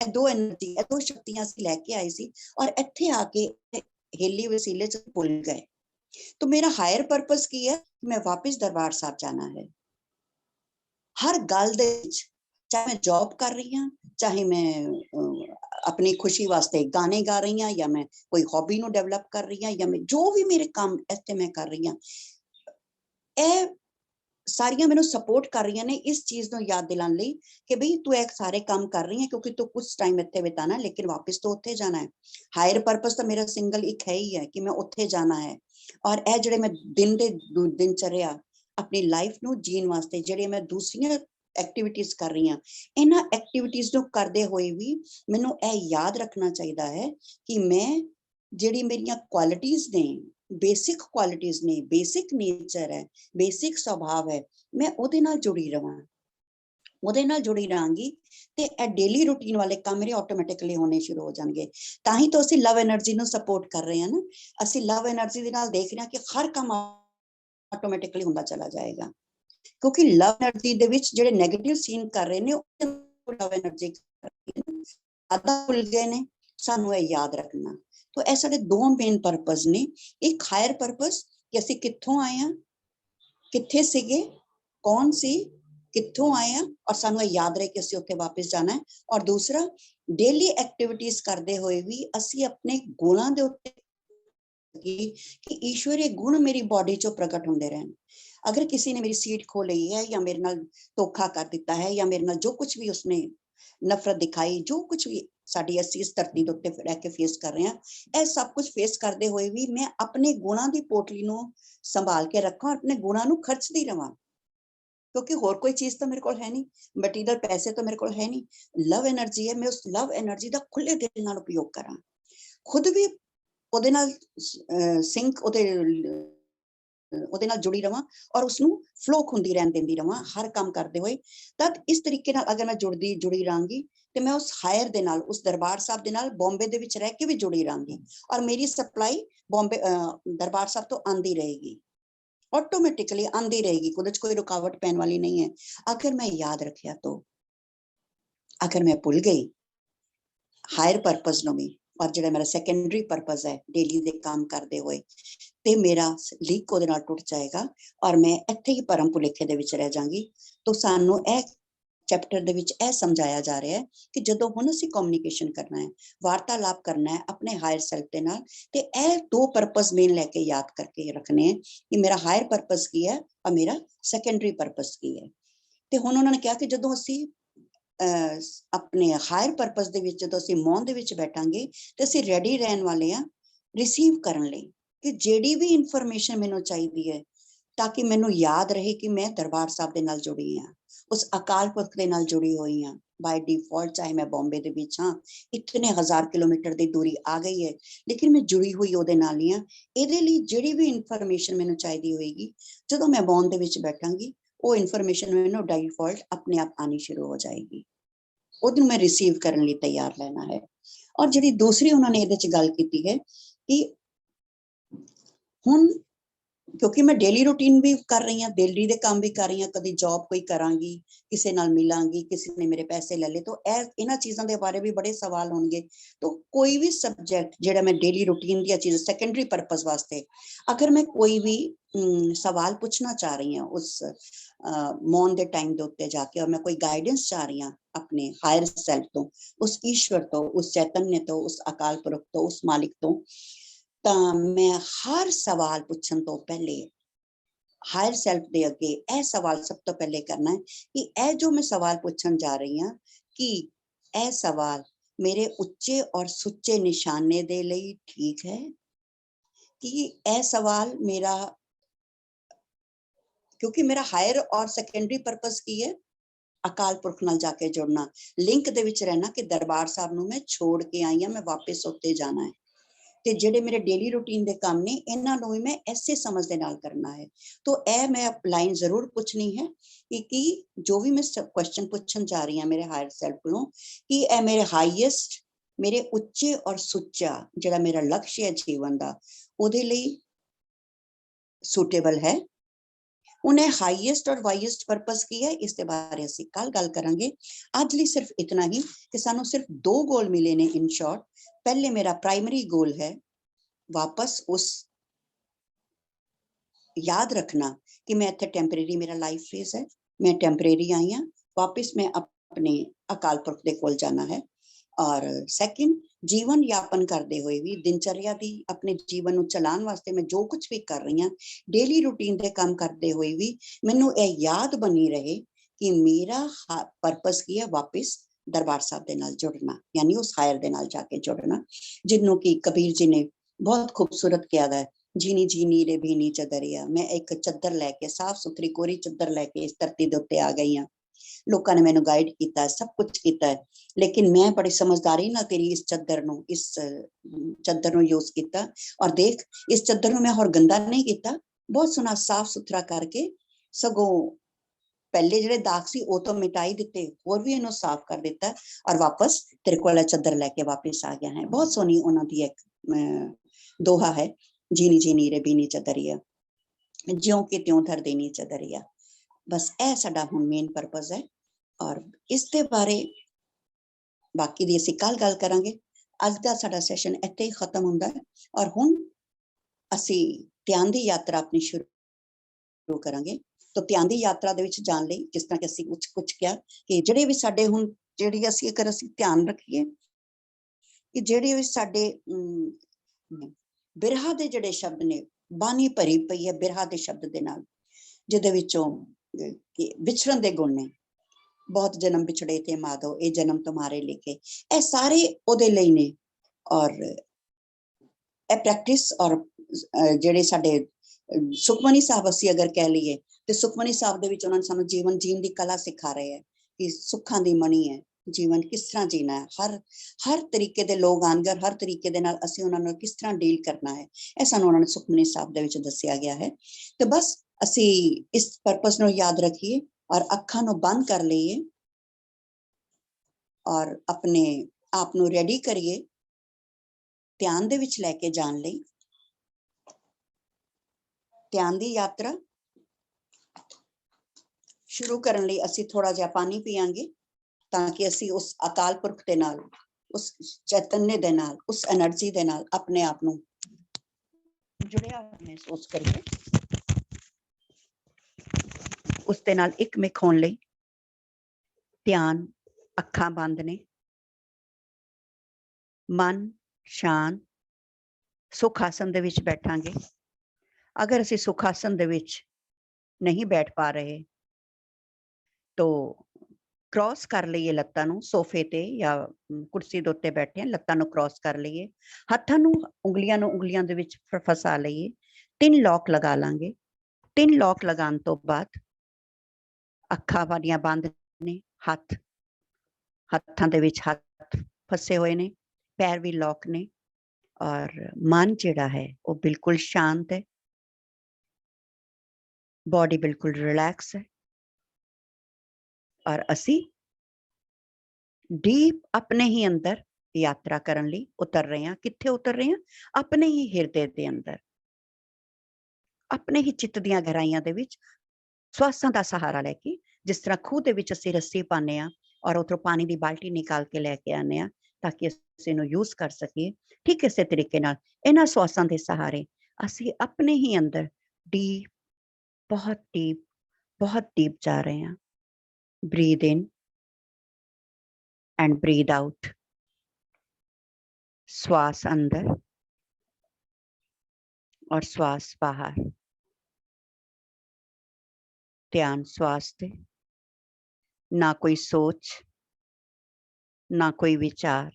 ਇਹ ਦੋ ਐਨਰਜੀ, ਇਹ ਦੋ ਸ਼ਕਤੀਆਂ ਅਸੀਂ ਲੈ ਕੇ ਆਏ ਸੀ, ਔਰ ਇੱਥੇ ਆ ਕੇ ਹਿੱਲੀ ਵਸੀਲੇ ਚ ਭੁੱਲ ਗਏ। तो मेरा हायर पर्पस की है, मैं वापस दरबार साहब जाना है। हर गल दे विच, चाहे मैं जॉब कर रही हाँ, चाहे मैं अपनी खुशी वास्ते गाने गा रही हाँ, या मैं कोई हॉबी नु डेवलप कर रही हाँ, या मैं जो भी मेरे काम इत्थे मैं कर रही हाँ, ए सारियां मैनू सपोर्ट कर रही ने इस चीज को याद दिलाने लई कि बई तू एक सारे काम कर रही है क्योंकि तू कुछ टाइम इत्थे बिताना, लेकिन वापस तो उत्थे जाना है। हायर पर्पस तो मेरा सिंगल एक है ही है कि मैं उत्थे जाना है। और ए जिहड़े मैं दिन दे दिनचर्या अपनी लाइफ नू जीण वास्ते जिहड़े मैं दूसरियां एक्टिविटीज कर रही हाँ, इन्हां एक्टिविटीज नू करदे होए भी मैनू ए याद रखना चाहिदा है कि मैं जिहड़ी मेरियां क्वालिटीज ने, बेसिक क्वालिटीज ने, बेसिक नेचर है, बेसिक स्वभाव है, मैं ਉਹਦੇ ਨਾਲ ਜੁੜੀ ਰਵਾਂ। ਉਹਦੇ ਨਾਲ ਜੁੜੀ ਰਹਾਂਗੀ ਤੇ ਇਹ ਡੇਲੀ ਰੂਟੀਨ ਵਾਲੇ ਕੰਮ ਮੇਰੇ ਆਟੋਮੈਟਿਕਲੀ ਹੋਣੇ ਸ਼ੁਰੂ ਹੋ ਜਾਣਗੇ। ਤਾਂ ਹੀ ਤਾਂ ਅਸੀਂ ਲਵ એનર્ਜੀ ਨੂੰ ਸਪੋਰਟ ਕਰ ਰਹੇ ਹਾਂ ਨਾ। ਅਸੀਂ ਲਵ એનર્ਜੀ ਦੇ ਨਾਲ ਦੇਖ ਰਹੇ ਹਾਂ ਕਿ ਹਰ ਕੰਮ ਆਟੋਮੈਟਿਕਲੀ ਹੁੰਦਾ ਚਲਾ ਜਾਏਗਾ, ਕਿਉਂਕਿ ਲਵ એનર્ਜੀ ਦੇ ਵਿੱਚ ਜਿਹੜੇ 네ਗੇਟਿਵ ਸੀਨ ਕਰ ਰਹੇ ਨੇ ਉਹ ਲਵ એનર્ਜੀ ਆਦਾ ਭੁੱਲ ਗਏ ਨੇ। ਸਾਨੂੰ ਇਹ ਯਾਦ ਰੱਖਣਾ। तो ਇਹ ਸਾਡੇ ਦੋ ਮੇਨ ਪਰਪਸ ਨੇ। ਇੱਕ ਹਾਇਰ ਪਰਪਸ ਕਿ ਅਸੀਂ ਕਿੱਥੋਂ ਆਏ ਹਾਂ, ਕਿੱਥੇ ਸੀਗੇ, ਕੌਣ ਸੀ, ਕਿੱਥੋਂ ਆਏ ਹਾਂ, ਔਰ ਸਾਨੂੰ ਇਹ ਯਾਦ ਰਹੇ ਕਿ ਅਸੀਂ ਉੱਥੇ ਵਾਪਸ ਜਾਣਾ ਹੈ। ਔਰ ਦੂਸਰਾ, ਡੇਲੀ ਐਕਟੀਵਿਟੀਜ਼ ਕਰਦੇ ਹੋਏ ਵੀ ਅਸੀਂ ਆਪਣੇ ਗੁਣਾਂ ਦੇ ਉੱਤੇ कि ईश्वरीय गुण मेरी बॉडी चो प्रकट होंदे रहन। अगर किसी ने मेरी सीट खो ली है, या मेरे नाल धोखा कर दिता है, या मेरे नाल जो कुछ भी उसने नफरत दिखाई, जो कुछ भी साडी असीं इस धरती दे उत्ते रह के फेस कर रहे हैं, ਇਹ सब कुछ फेस करते हुए भी मैं अपने गुणां दी पोटली नूं संभाल के रखां, अपने गुणां नूं खर्चदी रहां। क्योंकि होर कोई चीज तो मेरे को है नहीं, मटीरियल पैसे तो मेरे को है नहीं, लव एनर्जी है। मैं उस लव एनर्जी का खुले दिल नाल उपयोग करा, खुद भी ਉਹਦੇ ਨਾਲ ਸਿੰਕ ਉਹਦੇ ਨਾਲ ਜੁੜੀ ਰਵਾਂ ਔਰ ਉਸਨੂੰ ਫਲੋ ਹੁੰਦੀ ਰਹਿਣ ਦਿੰਦੀ ਰਵਾਂ ਹਰ ਕੰਮ ਕਰਦੇ ਹੋਏ। ਤਾਂ ਇਸ ਤਰੀਕੇ ਨਾਲ ਅਗਰ ਮੈਂ ਜੁੜੀ ਰਹਾਂਗੀ ਤੇ ਮੈਂ ਉਸ ਹਾਇਰ ਦੇ ਨਾਲ, ਉਸ ਦਰਬਾਰ ਸਾਹਿਬ ਦੇ ਨਾਲ ਬੰਬੇ ਦੇ ਵਿੱਚ ਰਹਿ ਕੇ ਵੀ ਜੁੜੀ ਰਹਾਂਗੀ ਔਰ ਮੇਰੀ ਸਪਲਾਈ ਬੰਬੇ ਦਰਬਾਰ ਸਾਹਿਬ ਤੋਂ ਆਂਦੀ ਰਹੇਗੀ, ऑटोमेटिकली आंदी रहेगी, कुछ कोई रुकावट पैन वाली नहीं है। अगर मैं याद रखिया तो, अगर मैं भूल गई हायर परपज नो भी और जो मेरा सैकेंडरी परपज है डेली दे काम करते हुए, ते मेरा लीक ਉਹਦੇ ਨਾਲ टुट जाएगा और मैं ਇੱਥੇ ही परम भुलेखे ਦੇ ਵਿੱਚ ਰਹਿ ਜਾਵਾਂਗੀ। तो सानू ਇਹ ਚੈਪਟਰ ਦੇ ਵਿੱਚ ਇਹ ਸਮਝਾਇਆ ਜਾ ਰਿਹਾ ਹੈ ਕਿ ਜਦੋਂ ਹੁਣ ਅਸੀਂ ਕਮਿਊਨੀਕੇਸ਼ਨ ਕਰਨਾ ਹੈ, ਵਾਰਤਾਲਾਪ ਕਰਨਾ ਹੈ ਆਪਣੇ ਹਾਇਰ ਸੈਲਫ ਦੇ ਨਾਲ, ਤੇ ਇਹ ਦੋ ਪਰਪਸ ਮੇਨ ਲੈ ਕੇ ਯਾਦ ਕਰਕੇ ਰੱਖਣੇ ਹੈ ਕਿ ਮੇਰਾ ਹਾਇਰ ਪਰਪਸ ਕੀ ਹੈ ਔਰ ਮੇਰਾ ਸੈਕੰਡਰੀ ਪਰਪਸ ਕੀ ਹੈ। ਤੇ ਹੁਣ ਉਹਨਾਂ ਨੇ ਕਿਹਾ ਕਿ ਜਦੋਂ ਅਸੀਂ ਆਪਣੇ ਹਾਇਰ ਪਰਪਸ ਦੇ ਵਿੱਚ, ਜਦੋਂ ਅਸੀਂ ਮੌਨ ਦੇ ਵਿੱਚ ਬੈਠਾਂਗੇ ਤੇ ਅਸੀਂ ਰੈਡੀ ਰਹਿਣ ਵਾਲੇ ਆ ਰਿਸੀਵ ਕਰਨ ਲਈ ਕਿ ਜਿਹੜੀ ਵੀ ਇਨਫੋਰਮੇਸ਼ਨ ਮੈਨੂੰ ਚਾਹੀਦੀ ਹੈ, ਤਾਂ ਕਿ ਮੈਨੂੰ ਯਾਦ ਰਹੇ ਕਿ ਮੈਂ ਦਰਬਾਰ ਸਾਹਿਬ ਦੇ ਨਾਲ ਜੁੜੀ ਹਾਂ, उस अकाल पुरख के नाल जुड़ी हुई हाँ बाय डिफॉल्ट। चाहे मैं बॉम्बे दे विच हाँ, इतने 1000 किलोमीटर की दूरी आ गई है, लेकिन मैं जुड़ी हुई ਉਹਦੇ ਨਾਲ ही हाँ। ਇਹਦੇ ਲਈ ਜਿਹੜੀ ਵੀ ਇਨਫੋਰਮੇਸ਼ਨ ਮੈਨੂੰ ਚਾਹੀਦੀ ਹੋਏਗੀ, ਜਦੋਂ ਮੈਂ ਬੌਨ ਦੇ ਵਿੱਚ ਬੈਠਾਂਗੀ ਉਹ ਇਨਫੋਰਮੇਸ਼ਨ ਮੈਨੂੰ ਡਿਫਾਲਟ ਆਪਣੇ ਆਪ ਆਣੀ ਸ਼ੁਰੂ ਹੋ ਜਾਏਗੀ, ਉਹਨੂੰ ਮੈਂ ਰਿਸੀਵ ਕਰਨ ਲਈ ਤਿਆਰ ਰਹਿਣਾ ਹੈ। ਔਰ ਜਿਹੜੀ ਦੂਸਰੀ ਉਹਨਾਂ ਨੇ ਇਹਦੇ ਚ ਗੱਲ ਕੀਤੀ ਹੈ ਕਿ ਹੁਣ क्योंकि मैं डेली रूटीन भी कर रही हूँ, डेली दे काम भी कर रही हूँ, कभी जॉब कोई करांगी, किसी नाल मिलांगी, किसी ने मेरे पैसे ले ले, तो इन्हां चीज़ों के बारे भी बड़े सवाल होंगे। तो कोई भी सब्जेक्ट जेड़ा मैं डेली रूटीन दी चीज़ सैकेंडरी परपस वास्ते अगर मैं कोई भी सवाल पूछना चाह रही हूँ उस मौन के टाइम के उत्ते जाके, और मैं कोई गाइडेंस चाह रही हूँ अपने हायर सैल्फ तो, उस ईश्वर तो, उस चैतन्य तो, उस अकाल पुरख तो, उस मालिक तो, ਤਾਂ ਮੈਂ ਹਰ ਸਵਾਲ ਪੁੱਛਣ ਤੋਂ ਪਹਿਲੇ ਹਾਇਰ ਸੈਲਫ ਦੇ ਅੱਗੇ ਇਹ ਸਵਾਲ ਸਭ ਤੋਂ ਪਹਿਲੇ ਕਰਨਾ ਹੈ ਕਿ ਇਹ ਜੋ ਮੈਂ ਸਵਾਲ ਪੁੱਛਣ ਜਾ ਰਹੀ ਹਾਂ, ਕਿ ਇਹ ਸਵਾਲ ਮੇਰੇ ਉੱਚੇ ਔਰ ਸੁੱਚੇ ਨਿਸ਼ਾਨੇ ਦੇ ਲਈ ਠੀਕ ਹੈ, ਕਿ ਇਹ ਸਵਾਲ ਮੇਰਾ, ਕਿਉਂਕਿ ਮੇਰਾ ਹਾਇਰ ਔਰ ਸੈਕੰਡਰੀ ਪਰਪਸ ਕੀ ਹੈ, ਅਕਾਲ ਪੁਰਖ ਨਾਲ ਜਾ ਕੇ ਜੁੜਨਾ, ਲਿੰਕ ਦੇ ਵਿੱਚ ਰਹਿਣਾ ਕਿ ਦਰਬਾਰ ਸਾਹਿਬ ਨੂੰ ਮੈਂ ਛੋੜ ਕੇ ਆਈ ਹਾਂ, ਮੈਂ ਵਾਪਸ ਉੱਤੇ ਜਾਣਾ ਹੈ। ਤੇ ਜਿਹੜੇ ਮੇਰੇ ਡੇਲੀ ਰੂਟੀਨ ਦੇ ਕੰਮ ਨੇ ਇਹਨਾਂ ਨੂੰ ਵੀ ਮੈਂ ਐਸੇ ਸਮਝ ਦੇ ਨਾਲ ਕਰਨਾ ਹੈ। तो ਇਹ ਮੈਂ ਲਾਈਨ ਜ਼ਰੂਰ ਪੁੱਛਣੀ ਹੈ ਕਿ ਜੋ ਵੀ ਮੈਂ ਕੁਐਸਚਨ ਪੁੱਛਣ ਜਾ ਰਹੀ ਹਾਂ ਮੇਰੇ ਹਾਇਰ ਸੈਲਫ ਨੂੰ, ਕਿ ਇਹ ਮੇਰੇ ਹਾਈਐਸਟ, ਮੇਰੇ ਉੱਚੇ ਔਰ ਸੁੱਚਾ ਜਿਹੜਾ ਮੇਰਾ ਲਕਸ਼ ਹੈ ਜੀਵਨ ਦਾ, ਉਹਦੇ ਲਈ ਸੂਟੇਬਲ ਹੈ। ਉਹਨੇ ਹਾਈਐਸਟ ਔਰ ਵਾਈਐਸਟ ਪਰਪਸ ਕੀ ਹੈ, ਇਸ ਦੇ ਬਾਰੇ ਅਸੀਂ ਕੱਲ ਗੱਲ ਕਰਾਂਗੇ। ਅੱਜ ਲਈ ਸਿਰਫ ਇਤਨਾ ਹੀ ਕਿ ਸਾਨੂੰ ਸਿਰਫ ਦੋ ਗੋਲ ਮਿਲੇ ਨੇ ਇਨ ਸ਼ਾਰਟ। पहले मेरा प्राइमरी गोल है वापस उस, याद रखना कि मैं इत्थे टेंपरेरी, मेरा लाइफ फेज है, मैं टेंपरेरी आई हाँ, वापस मैं अपने अकाल पुरख दे कोल जाना है। और सैकेंड, जीवन यापन करते हुए भी, दिनचर्या दी अपने जीवन ਨੂੰ ਚਲਾਉਣ ਵਾਸਤੇ मैं जो कुछ भी कर रही हाँ, डेली रूटीन ਦੇ ਕੰਮ करते हुए भी ਮੈਨੂੰ ਇਹ याद बनी रहे कि मेरा पर्पस की है वापस दरबार साहब के नाल जुड़ना, यानी उस हायर दे नाल जाके जुड़ना, जिन्हों की कबीर जी ने बहुत खूबसूरत किया है, जीनी जीनी रे भीनी चदरिया। मैं एक चद्दर लैके, साफ सुथरी कोरी चद्दर लैके इस धरती दे उत्ते आ गई हाँ, लोगों ने मैनू गाइड किया, सब कुछ किया, लेकिन मैं बड़ी समझदारी ना तेरी इस चद्दर नू यूज किया। और देख, इस चद्दर नू मैं होर गंदा नहीं किया, बहुत सोहना साफ सुथरा करके, सगों पहले ਜਿਹੜੇ दाग सी वो तो मिटाई दिते, और भी इन्हों साफ कर दिता और वापस तेरे को चद्दर लैके वापस आ गया है। बहुत सोहनी उन्होंने एक दोहा है, जीनी जीनी रे बीनी चदरिया, ज्यों के त्यों धर देनी चदरिया। बस यह साडा हुण मेन परपस है, और इस दे बारे बाकी दी असीं कल गल करांगे। अज दा साडा सैशन इत्थे ही खत्म हुंदा है, और हुण असीं ध्यान दी यात्रा अपनी शुरू करांगे। तो ध्यान की यात्रा दे विच जाण लई, जिस तरह कि असीं कुछ किया कि जिहड़े भी साडे हुण जिहड़ी असीं अगर असीं ध्यान रखीए कि जिहड़े भी साडे बिरहा दे जिहड़े शब्द ने, बानी भरी पई है बिरहा दे शब्द दे नाल, जिहदे विचों विछड़न दे गुण ने, बहुत जन्म बिछड़े थे माधो, ये जन्म तुम्हारे लेके, ये सारे ओदे लई ने। और ये प्रैक्टिस और जिहड़े साडे सुखमनी साहब असीं अगर कह लईए ਤੇ ਸੁਖਮਨੀ ਸਾਹਿਬ ਦੇ ਵਿੱਚ ਉਹਨਾਂ ਨੇ ਸਾਨੂੰ ਜੀਵਨ ਜੀਣ ਦੀ ਕਲਾ ਸਿਖਾ ਰਹੇ ਹੈ ਕਿ ਸੁੱਖਾਂ ਦੀ ਮਣੀ ਹੈ, ਜੀਵਨ ਕਿਸ ਤਰ੍ਹਾਂ ਜੀਣਾ ਹੈ, ਹਰ ਤਰੀਕੇ ਦੇ ਲੋਕ ਆਣਗੇ, ਹਰ ਤਰੀਕੇ ਦੇ ਨਾਲ ਅਸੀਂ ਉਹਨਾਂ ਨਾਲ ਕਿਸ ਤਰ੍ਹਾਂ ਡੀਲ ਕਰਨਾ ਹੈ, ਇਹ ਸਾਨੂੰ ਉਹਨਾਂ ਨੇ ਸੁਖਮਨੀ ਸਾਹਿਬ ਦੇ ਵਿੱਚ ਦੱਸਿਆ ਗਿਆ ਹੈ। ਤੇ ਬਸ ਅਸੀਂ ਇਸ ਪਰਪਸ ਨੂੰ ਯਾਦ ਰੱਖੀਏ ਔਰ ਅੱਖਾਂ ਨੂੰ ਬੰਦ ਕਰ ਲਈਏ ਔਰ ਆਪਣੇ ਆਪ ਨੂੰ ਰੈਡੀ ਕਰੀਏ ਧਿਆਨ ਦੇ ਵਿੱਚ ਲੈ ਕੇ ਜਾਣ ਲਈ। ਧਿਆਨ ਦੀ ਯਾਤਰਾ ਸ਼ੁਰੂ ਕਰਨ ਲਈ ਅਸੀਂ ਥੋੜਾ ਜਿਹਾ ਪਾਣੀ ਪੀਵਾਂਗੇ ਤਾਂ ਕਿ ਅਸੀਂ ਉਸ ਅਕਾਲ ਪੁਰਖ ਦੇ ਨਾਲ, ਉਸ ਚੈਤन्य ਦੇ ਨਾਲ, ਉਸ એનર્ਜੀ ਦੇ ਨਾਲ ਆਪਣੇ ਆਪ ਨੂੰ ਜੁੜਿਆ ਮਹਿਸੂਸ ਕਰੀਏ। ਉਸ ਦੇ ਨਾਲ ਇੱਕ ਮਿਕ ਹੋਣ ਲਈ ਧਿਆਨ, ਅੱਖਾਂ ਬੰਦ ਨੇ, ਮਨ ਸ਼ਾਂਤ, ਸੁਖ ਆਸਨ ਦੇ ਵਿੱਚ ਬੈਠਾਂਗੇ। ਅਗਰ ਅਸੀਂ ਸੁਖ ਆਸਨ ਦੇ ਵਿੱਚ ਨਹੀਂ ਬੈਠ ਪਾ ਰਹੇ ਤੋ ਕ੍ਰੋਸ ਕਰ ਲਈਏ ਲੱਤਾਂ ਨੂੰ, ਸੋਫੇ ਤੇ ਜਾਂ ਕੁਰਸੀ ਦੇ ਉੱਤੇ ਬੈਠੇ ਲੱਤਾਂ ਨੂੰ ਕ੍ਰੋਸ ਕਰ ਲਈਏ, ਹੱਥਾਂ ਨੂੰ ਉਂਗਲੀਆਂ ਦੇ ਵਿੱਚ ਫਸਾ ਲਈਏ, 3 ਲੌਕ ਲਗਾ ਲਾਂਗੇ। 3 ਲੌਕ ਲਗਾਉਣ ਤੋਂ ਬਾਅਦ ਅੱਖਾਂ ਵਾਲੀਆਂ ਬੰਦ ਨੇ, ਹੱਥਾਂ ਦੇ ਵਿੱਚ ਹੱਥ ਫਸੇ ਹੋਏ ਨੇ, ਪੈਰ ਵੀ ਲੌਕ ਨੇ ਔਰ ਮਨ ਜਿਹੜਾ ਹੈ ਉਹ ਬਿਲਕੁਲ ਸ਼ਾਂਤ ਹੈ, ਬੋਡੀ ਬਿਲਕੁਲ ਰਿਲੈਕਸ ਹੈ ਔਰ ਅਸੀਂ ਡੀਪ ਆਪਣੇ ਹੀ ਅੰਦਰ ਯਾਤਰਾ ਕਰਨ ਲਈ ਉਤਰ ਰਹੇ ਹਾਂ। ਕਿੱਥੇ ਉਤਰ ਰਹੇ ਹਾਂ? ਆਪਣੇ ਹੀ ਹਿਰਦੇ ਦੇ ਅੰਦਰ, ਆਪਣੇ ਹੀ ਚਿੱਤ ਦੀਆਂ ਗਹਿਰਾਈਆਂ ਦੇ ਵਿੱਚ, ਸਵਾਸਾਂ ਦਾ ਸਹਾਰਾ ਲੈ ਕੇ। ਜਿਸ ਤਰ੍ਹਾਂ ਖੂਹ ਦੇ ਵਿੱਚ ਅਸੀਂ ਰੱਸੀ ਪਾਉਂਦੇ ਹਾਂ ਔਰ ਉੱਥੋਂ ਪਾਣੀ ਦੀ ਬਾਲਟੀ ਨਿਕਾਲ ਕੇ ਲੈ ਕੇ ਆਉਂਦੇ ਹਾਂ ਤਾਂ ਕਿ ਅਸੀਂ ਇਹਨੂੰ ਯੂਜ਼ ਕਰ ਸਕੀਏ, ਠੀਕ ਇਸੇ ਤਰੀਕੇ ਨਾਲ ਇਹਨਾਂ ਸਵਾਸਾਂ ਦੇ ਸਹਾਰੇ ਅਸੀਂ ਆਪਣੇ ਹੀ ਅੰਦਰ ਡੀਪ, ਬਹੁਤ ਡੀਪ ਜਾ ਰਹੇ ਹਾਂ। Breathe in and breathe out. श्वास अंदर और श्वास बाहर। ध्यान श्वास पे, ना कोई सोच, ना कोई विचार,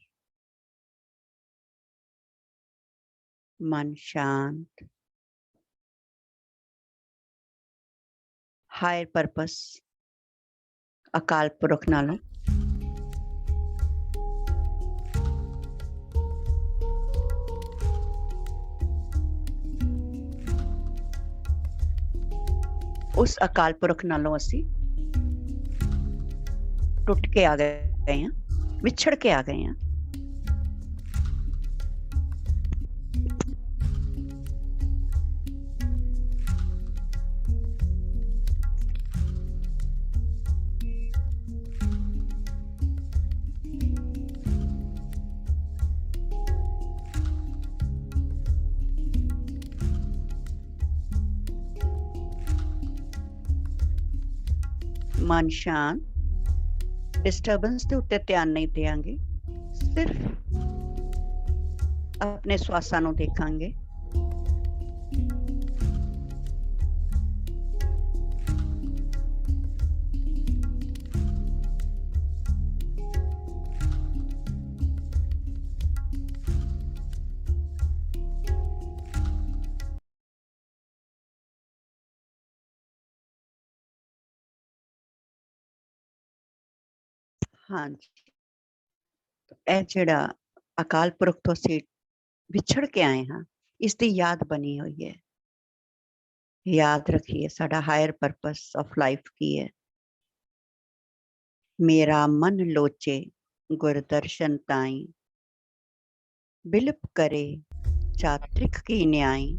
मन शांत। हायर पर्पस अकाल पुरख नालों उस अकाल पुरख नालों असी टुट के आ गए हैं, विछड़ के आ गए हैं। मन शांत, डिस्टर्बेंस के उत्ते ध्यान नहीं देंगे, सिर्फ अपने श्वासां नूं देखांगे। हाँ जी, ਇਹ ਜਿਹੜਾ ਅਕਾਲ ਪੁਰਖ ਤੋਂ ਅਸੀਂ ਵਿਛੜ ਕੇ ਆਏ ਹਾਂ, ਇਸ ਦੀ ਯਾਦ ਬਣੀ ਹੋਈ ਹੈ। ਯਾਦ ਰੱਖੀਏ ਸਾਡਾ ਹਾਇਰ ਪਰਪਸ ਆਫ ਲਾਈਫ ਕੀ ਹੈ। ਮੇਰਾ ਮਨ ਲੋਚੇ ਗੁਰਦਰਸ਼ਨ ਤਾਈ, ਬਿਲਪ ਕਰੇ ਚਾਤ੍ਰਿਕ ਕੀ ਨਿਆਈ।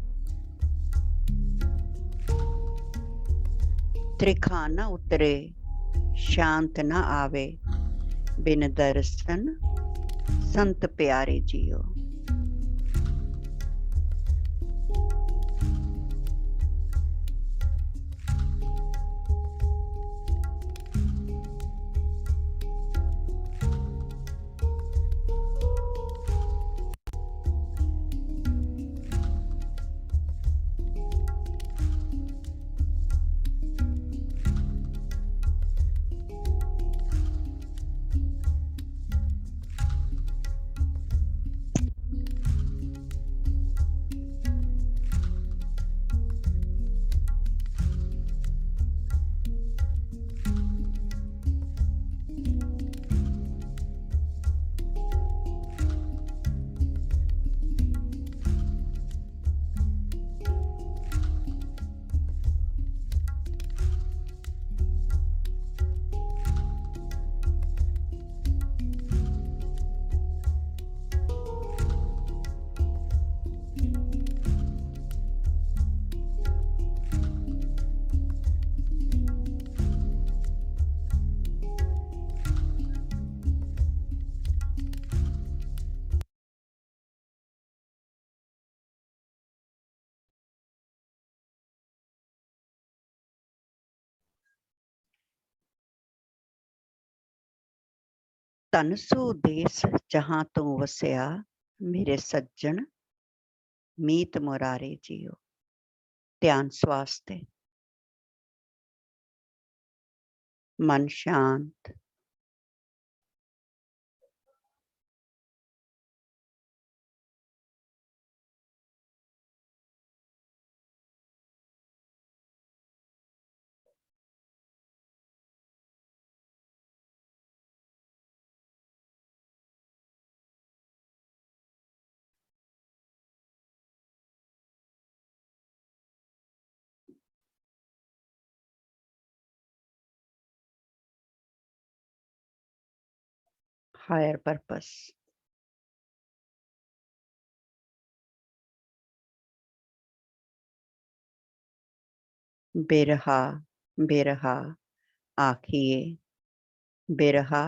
त्रिखा न उतरे शांत न आवे, बिन दर्शन संत प्यारे जियो। ਧਨ ਸੂ ਦੇਸ ਜਹਾਂ ਤੂੰ ਵਸਿਆ, ਮੇਰੇ ਸੱਜਣ ਮੀਤ ਮੁਰਾਰੇ ਜੀਓ। ਧਿਆਨ ਸਵਾਸ ਤੇ मन शांत। Higher purpose. बिरहा बिरहा आखिए, बिरहा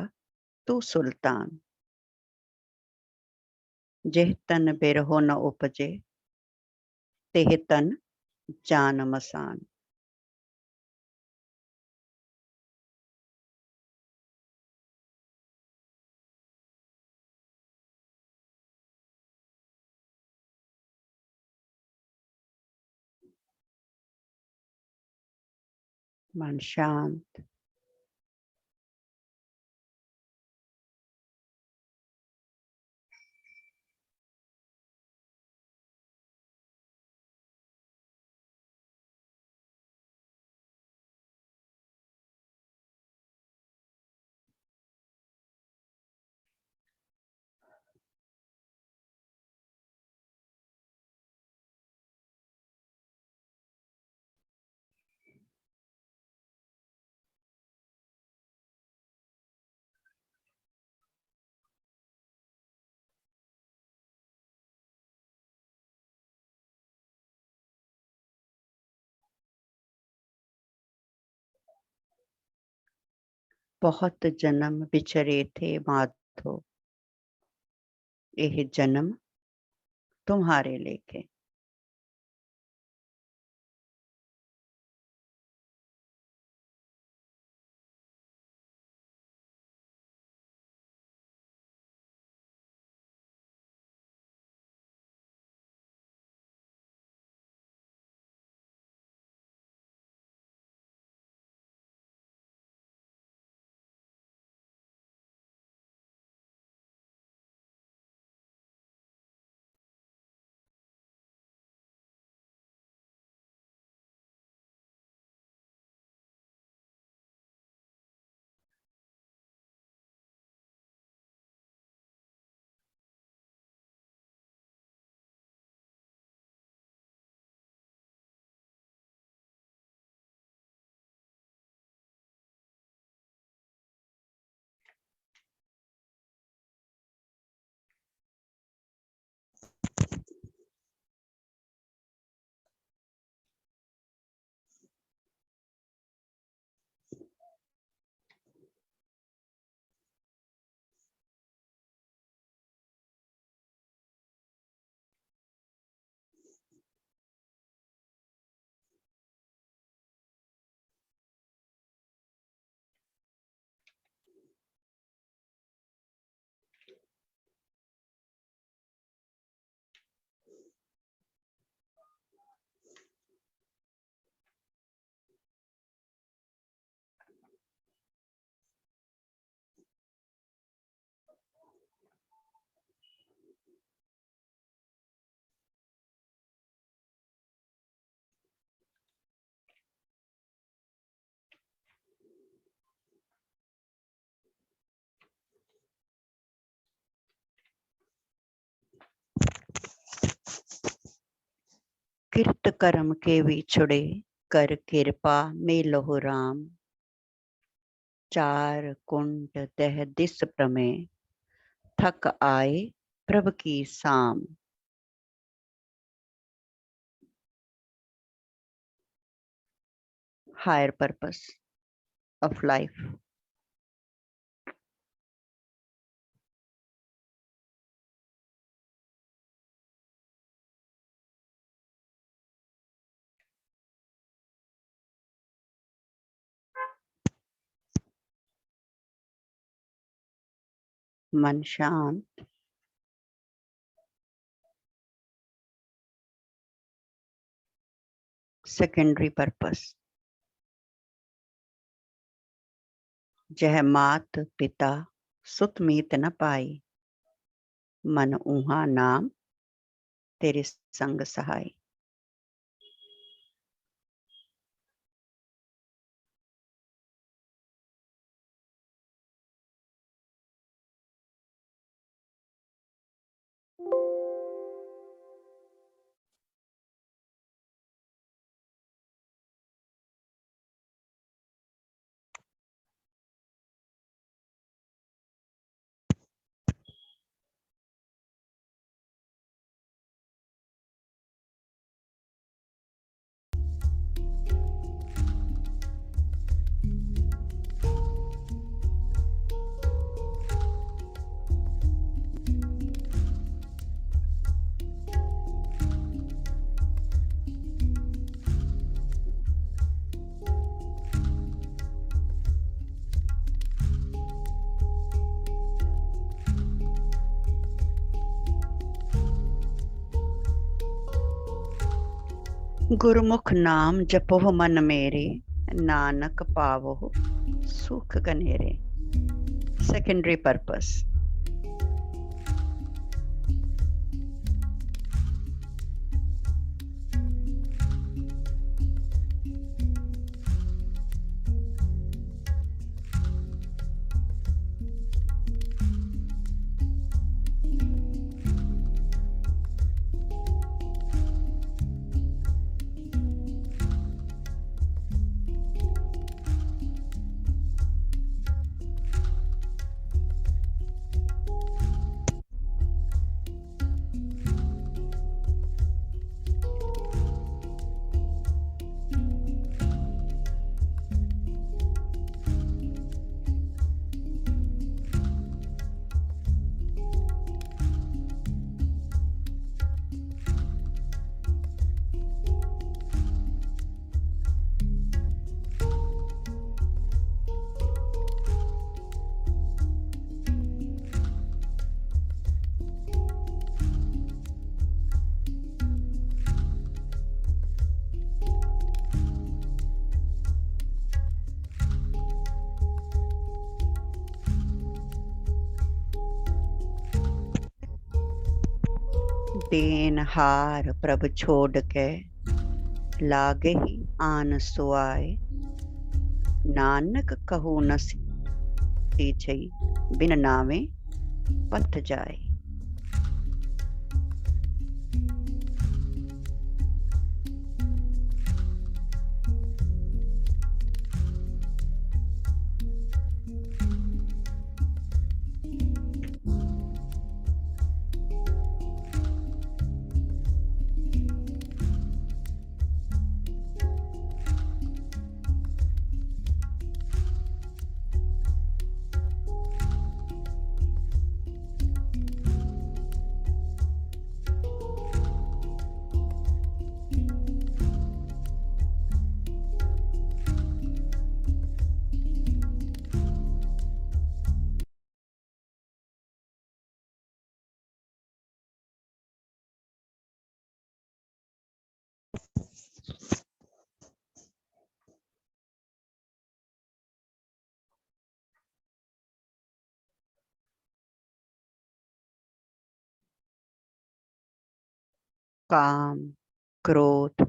तू सुल्तान। जिह तन बिरहो न उपजे, तिह तन जान मसान। मन शांत। बहुत जन्म बिछड़े थे माधो, यह जन्म तुम्हारे लेके। किरत कर्म के विछुड़े, कर कृपा मेलहु राम। चार कुंट दह दिस प्रमेय, थक आए प्रभ की साम। Higher purpose of life. मन शांत, सेकेंडरी पर्पस। जह मात पिता सुत मीत न पाई, मन ऊहा नाम तेरे संग सहाय। गुरमुख नाम जपो मन मेरे, नानक पावो सुख गनेरे। Secondary purpose. देन हार प्रभ छोड़ के, लागे ही आन सुआए। नानक कहू न सीछई, बिन नावे पथ जाए। काम, क्रोध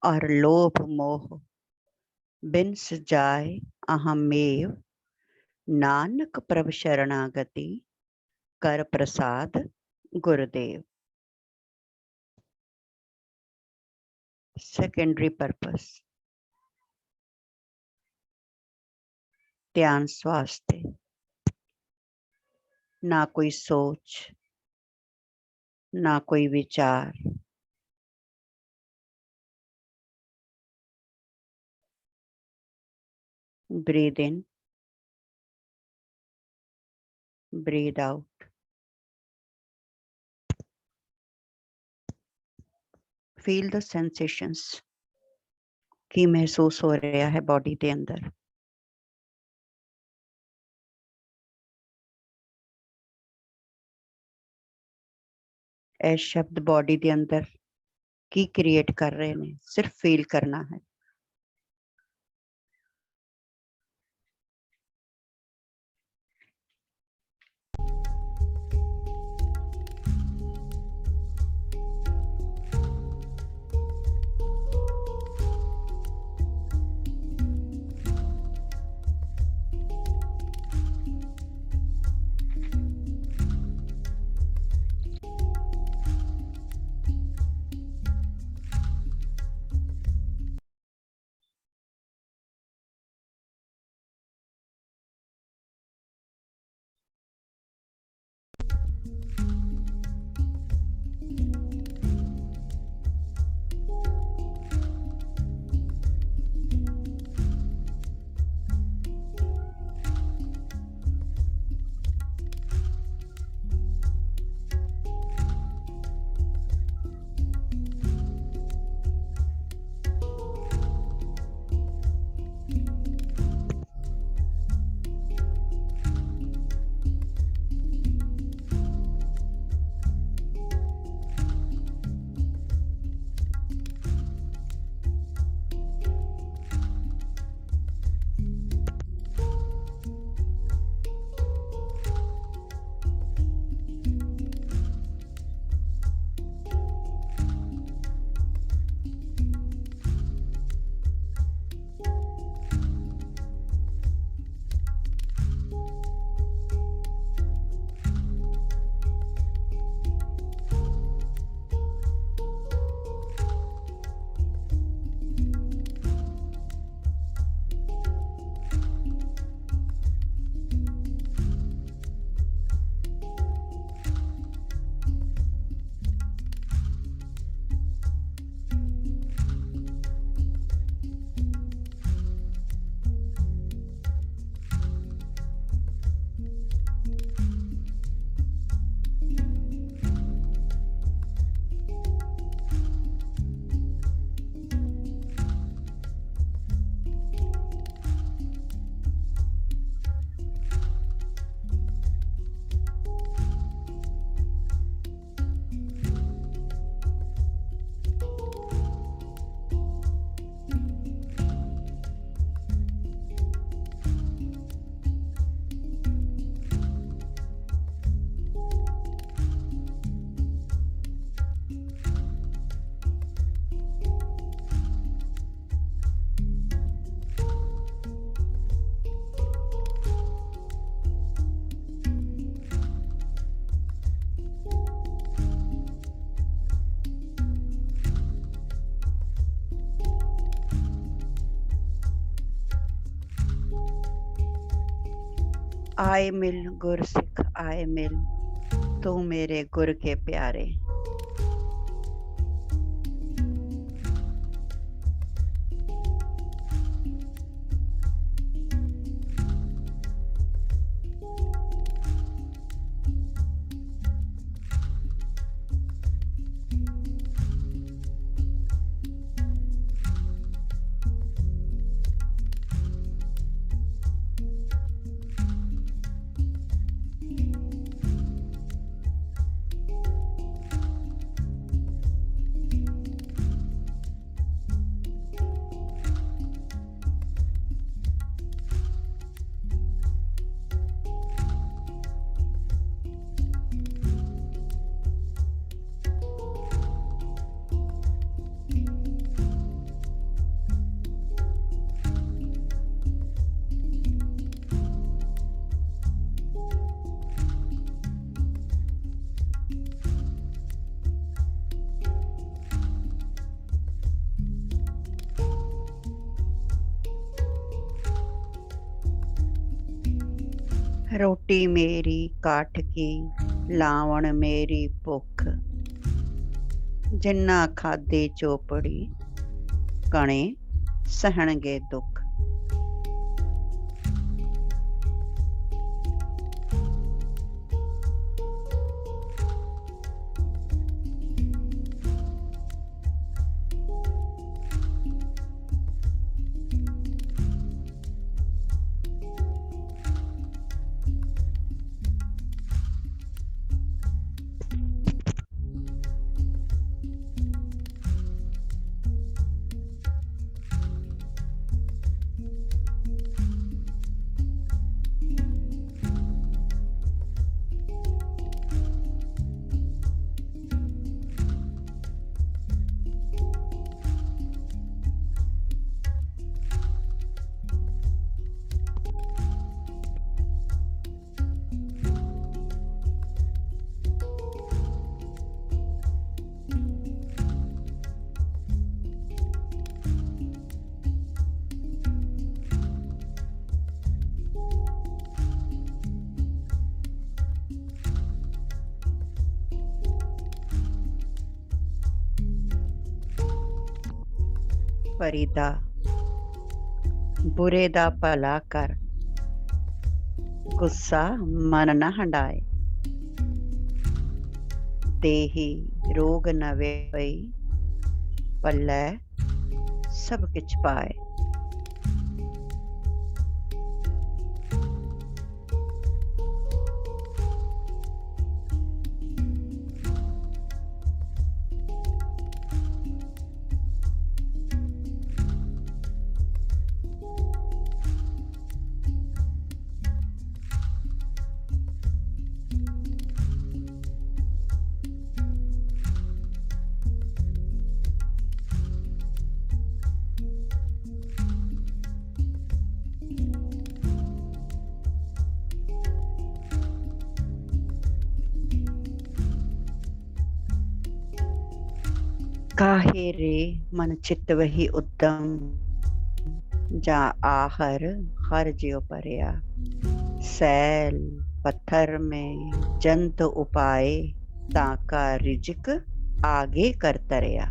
और लोभ मोह बिन्स जाए अहमेव। नानक प्रभु शरणागति, कर प्रसाद गुरुदेव। Secondary purpose. ध्यान स्वास्थ्य। ना कोई सोच, ना कोई विचार। Breathe in, breathe out. Feel the sensations की महसूस हो रहा है बॉडी के अंदर। ਇਹ ਸ਼ਬਦ ਬੋਡੀ ਦੇ ਅੰਦਰ ਕੀ ਕ੍ਰੀਏਟ ਕਰ ਰਹੇ ਨੇ, ਸਿਰਫ ਫੀਲ ਕਰਨਾ ਹੈ। आए मिल गुर सिख आए मिल, तू मेरे गुर के प्यारे। रोटी मेरी काठ की लावण मेरी भुख, जिन्ना खाधे चोपड़ी कणे सहणगे दुख। फरीदा बुरे दा भला कर, गुस्सा मन न हंडाए। देही रोग न वेई, पल्लै सब किछ पाए। काहे रे मन चित वही उद्दम, जा आहर हर ज्यो परया। सैल पत्थर में जंत उपाय, ताका रिजक आगे कर तरया।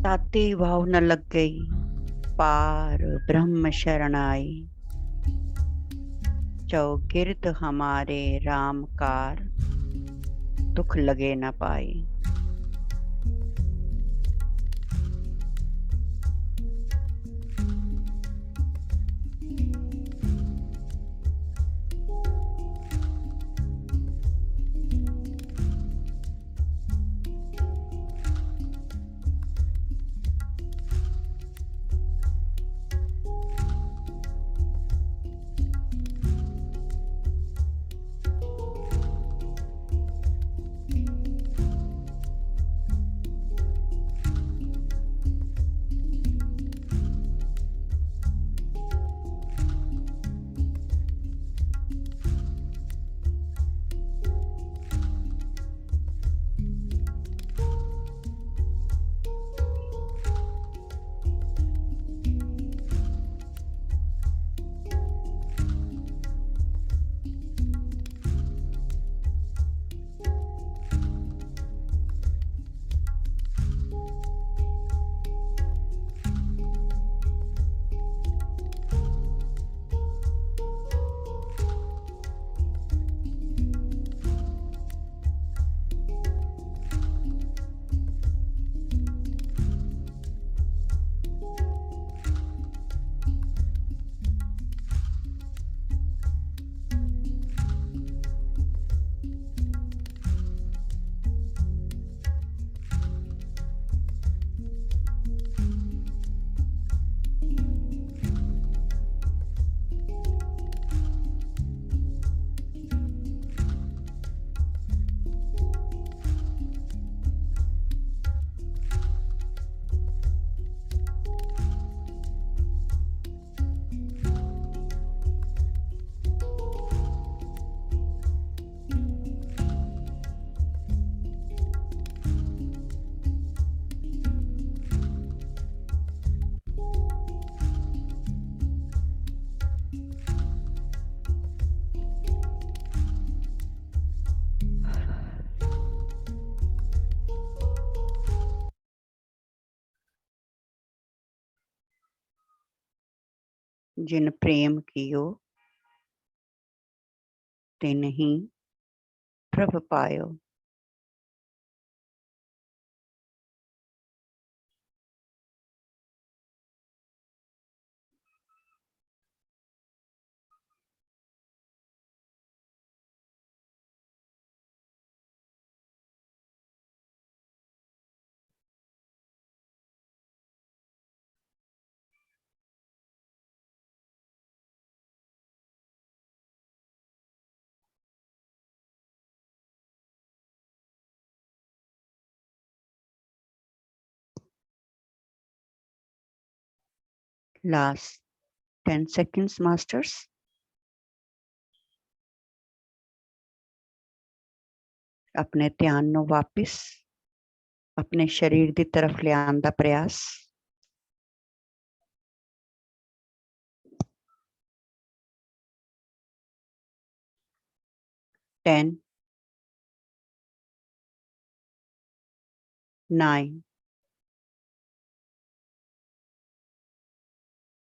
ताती भाव न लग गई, पार ब्रह्म शरण आई। चौगिर्द हमारे रामकार, दुख लगे न पाई। जिन प्रेम कियो तिन ही प्रभ पायो। Last 10 seconds, masters. अपने ध्यान ਨੂੰ वापिस अपने शरीर की तरफ ले आने का प्रयास। 10 9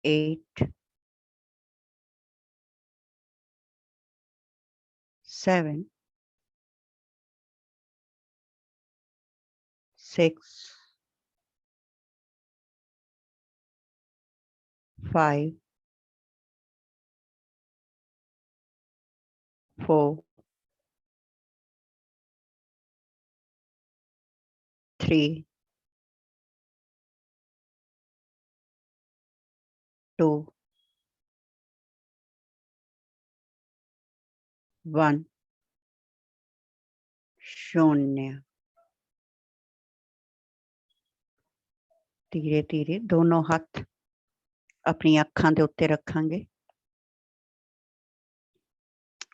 8 7 6 5 4 3 2 1 शून्य। धीरे धीरे दोनों हाथ अपनी अखां दे उत्ते रखांगे।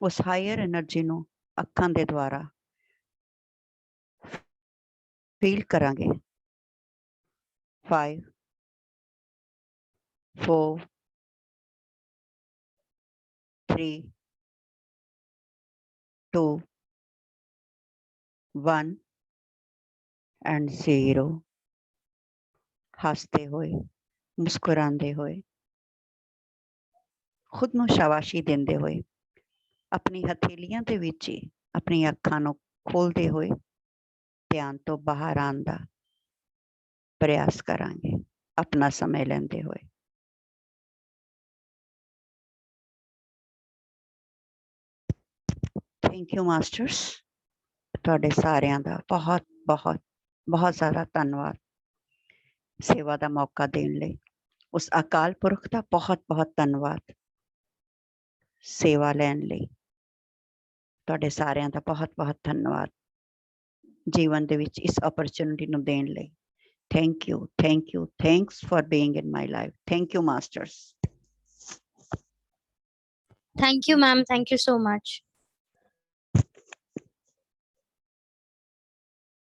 उस हायर एनर्जी नू अखां दे द्वारा फील करांगे। 5 4 3 2 1 एंड 0। हसते हुए मुस्कुराते हुए खुद नू शाबाशी देंदे हुए अपनी हथेलियां दे विच ही अपनी अखां नू खोलते हुए ध्यान तो बाहर आने का प्रयास करांगे अपना समय लेंदे हुए। थैंक यू मास्टर्स, तुहाडे सारियां दा बहुत बहुत बहुत ज़्यादा धन्नवाद सेवा का मौका देने लई। उस अकाल पुरख का बहुत बहुत धन्नवाद सेवा लैन लई। तुहाडे सारियां दा बहुत बहुत धन्नवाद जीवन दे विच इस अपॉर्चुनिटी नू देण लई। Thank you, thank you, thanks for being in my life. Thank you masters. Thank you, ma'am. Thank you so much.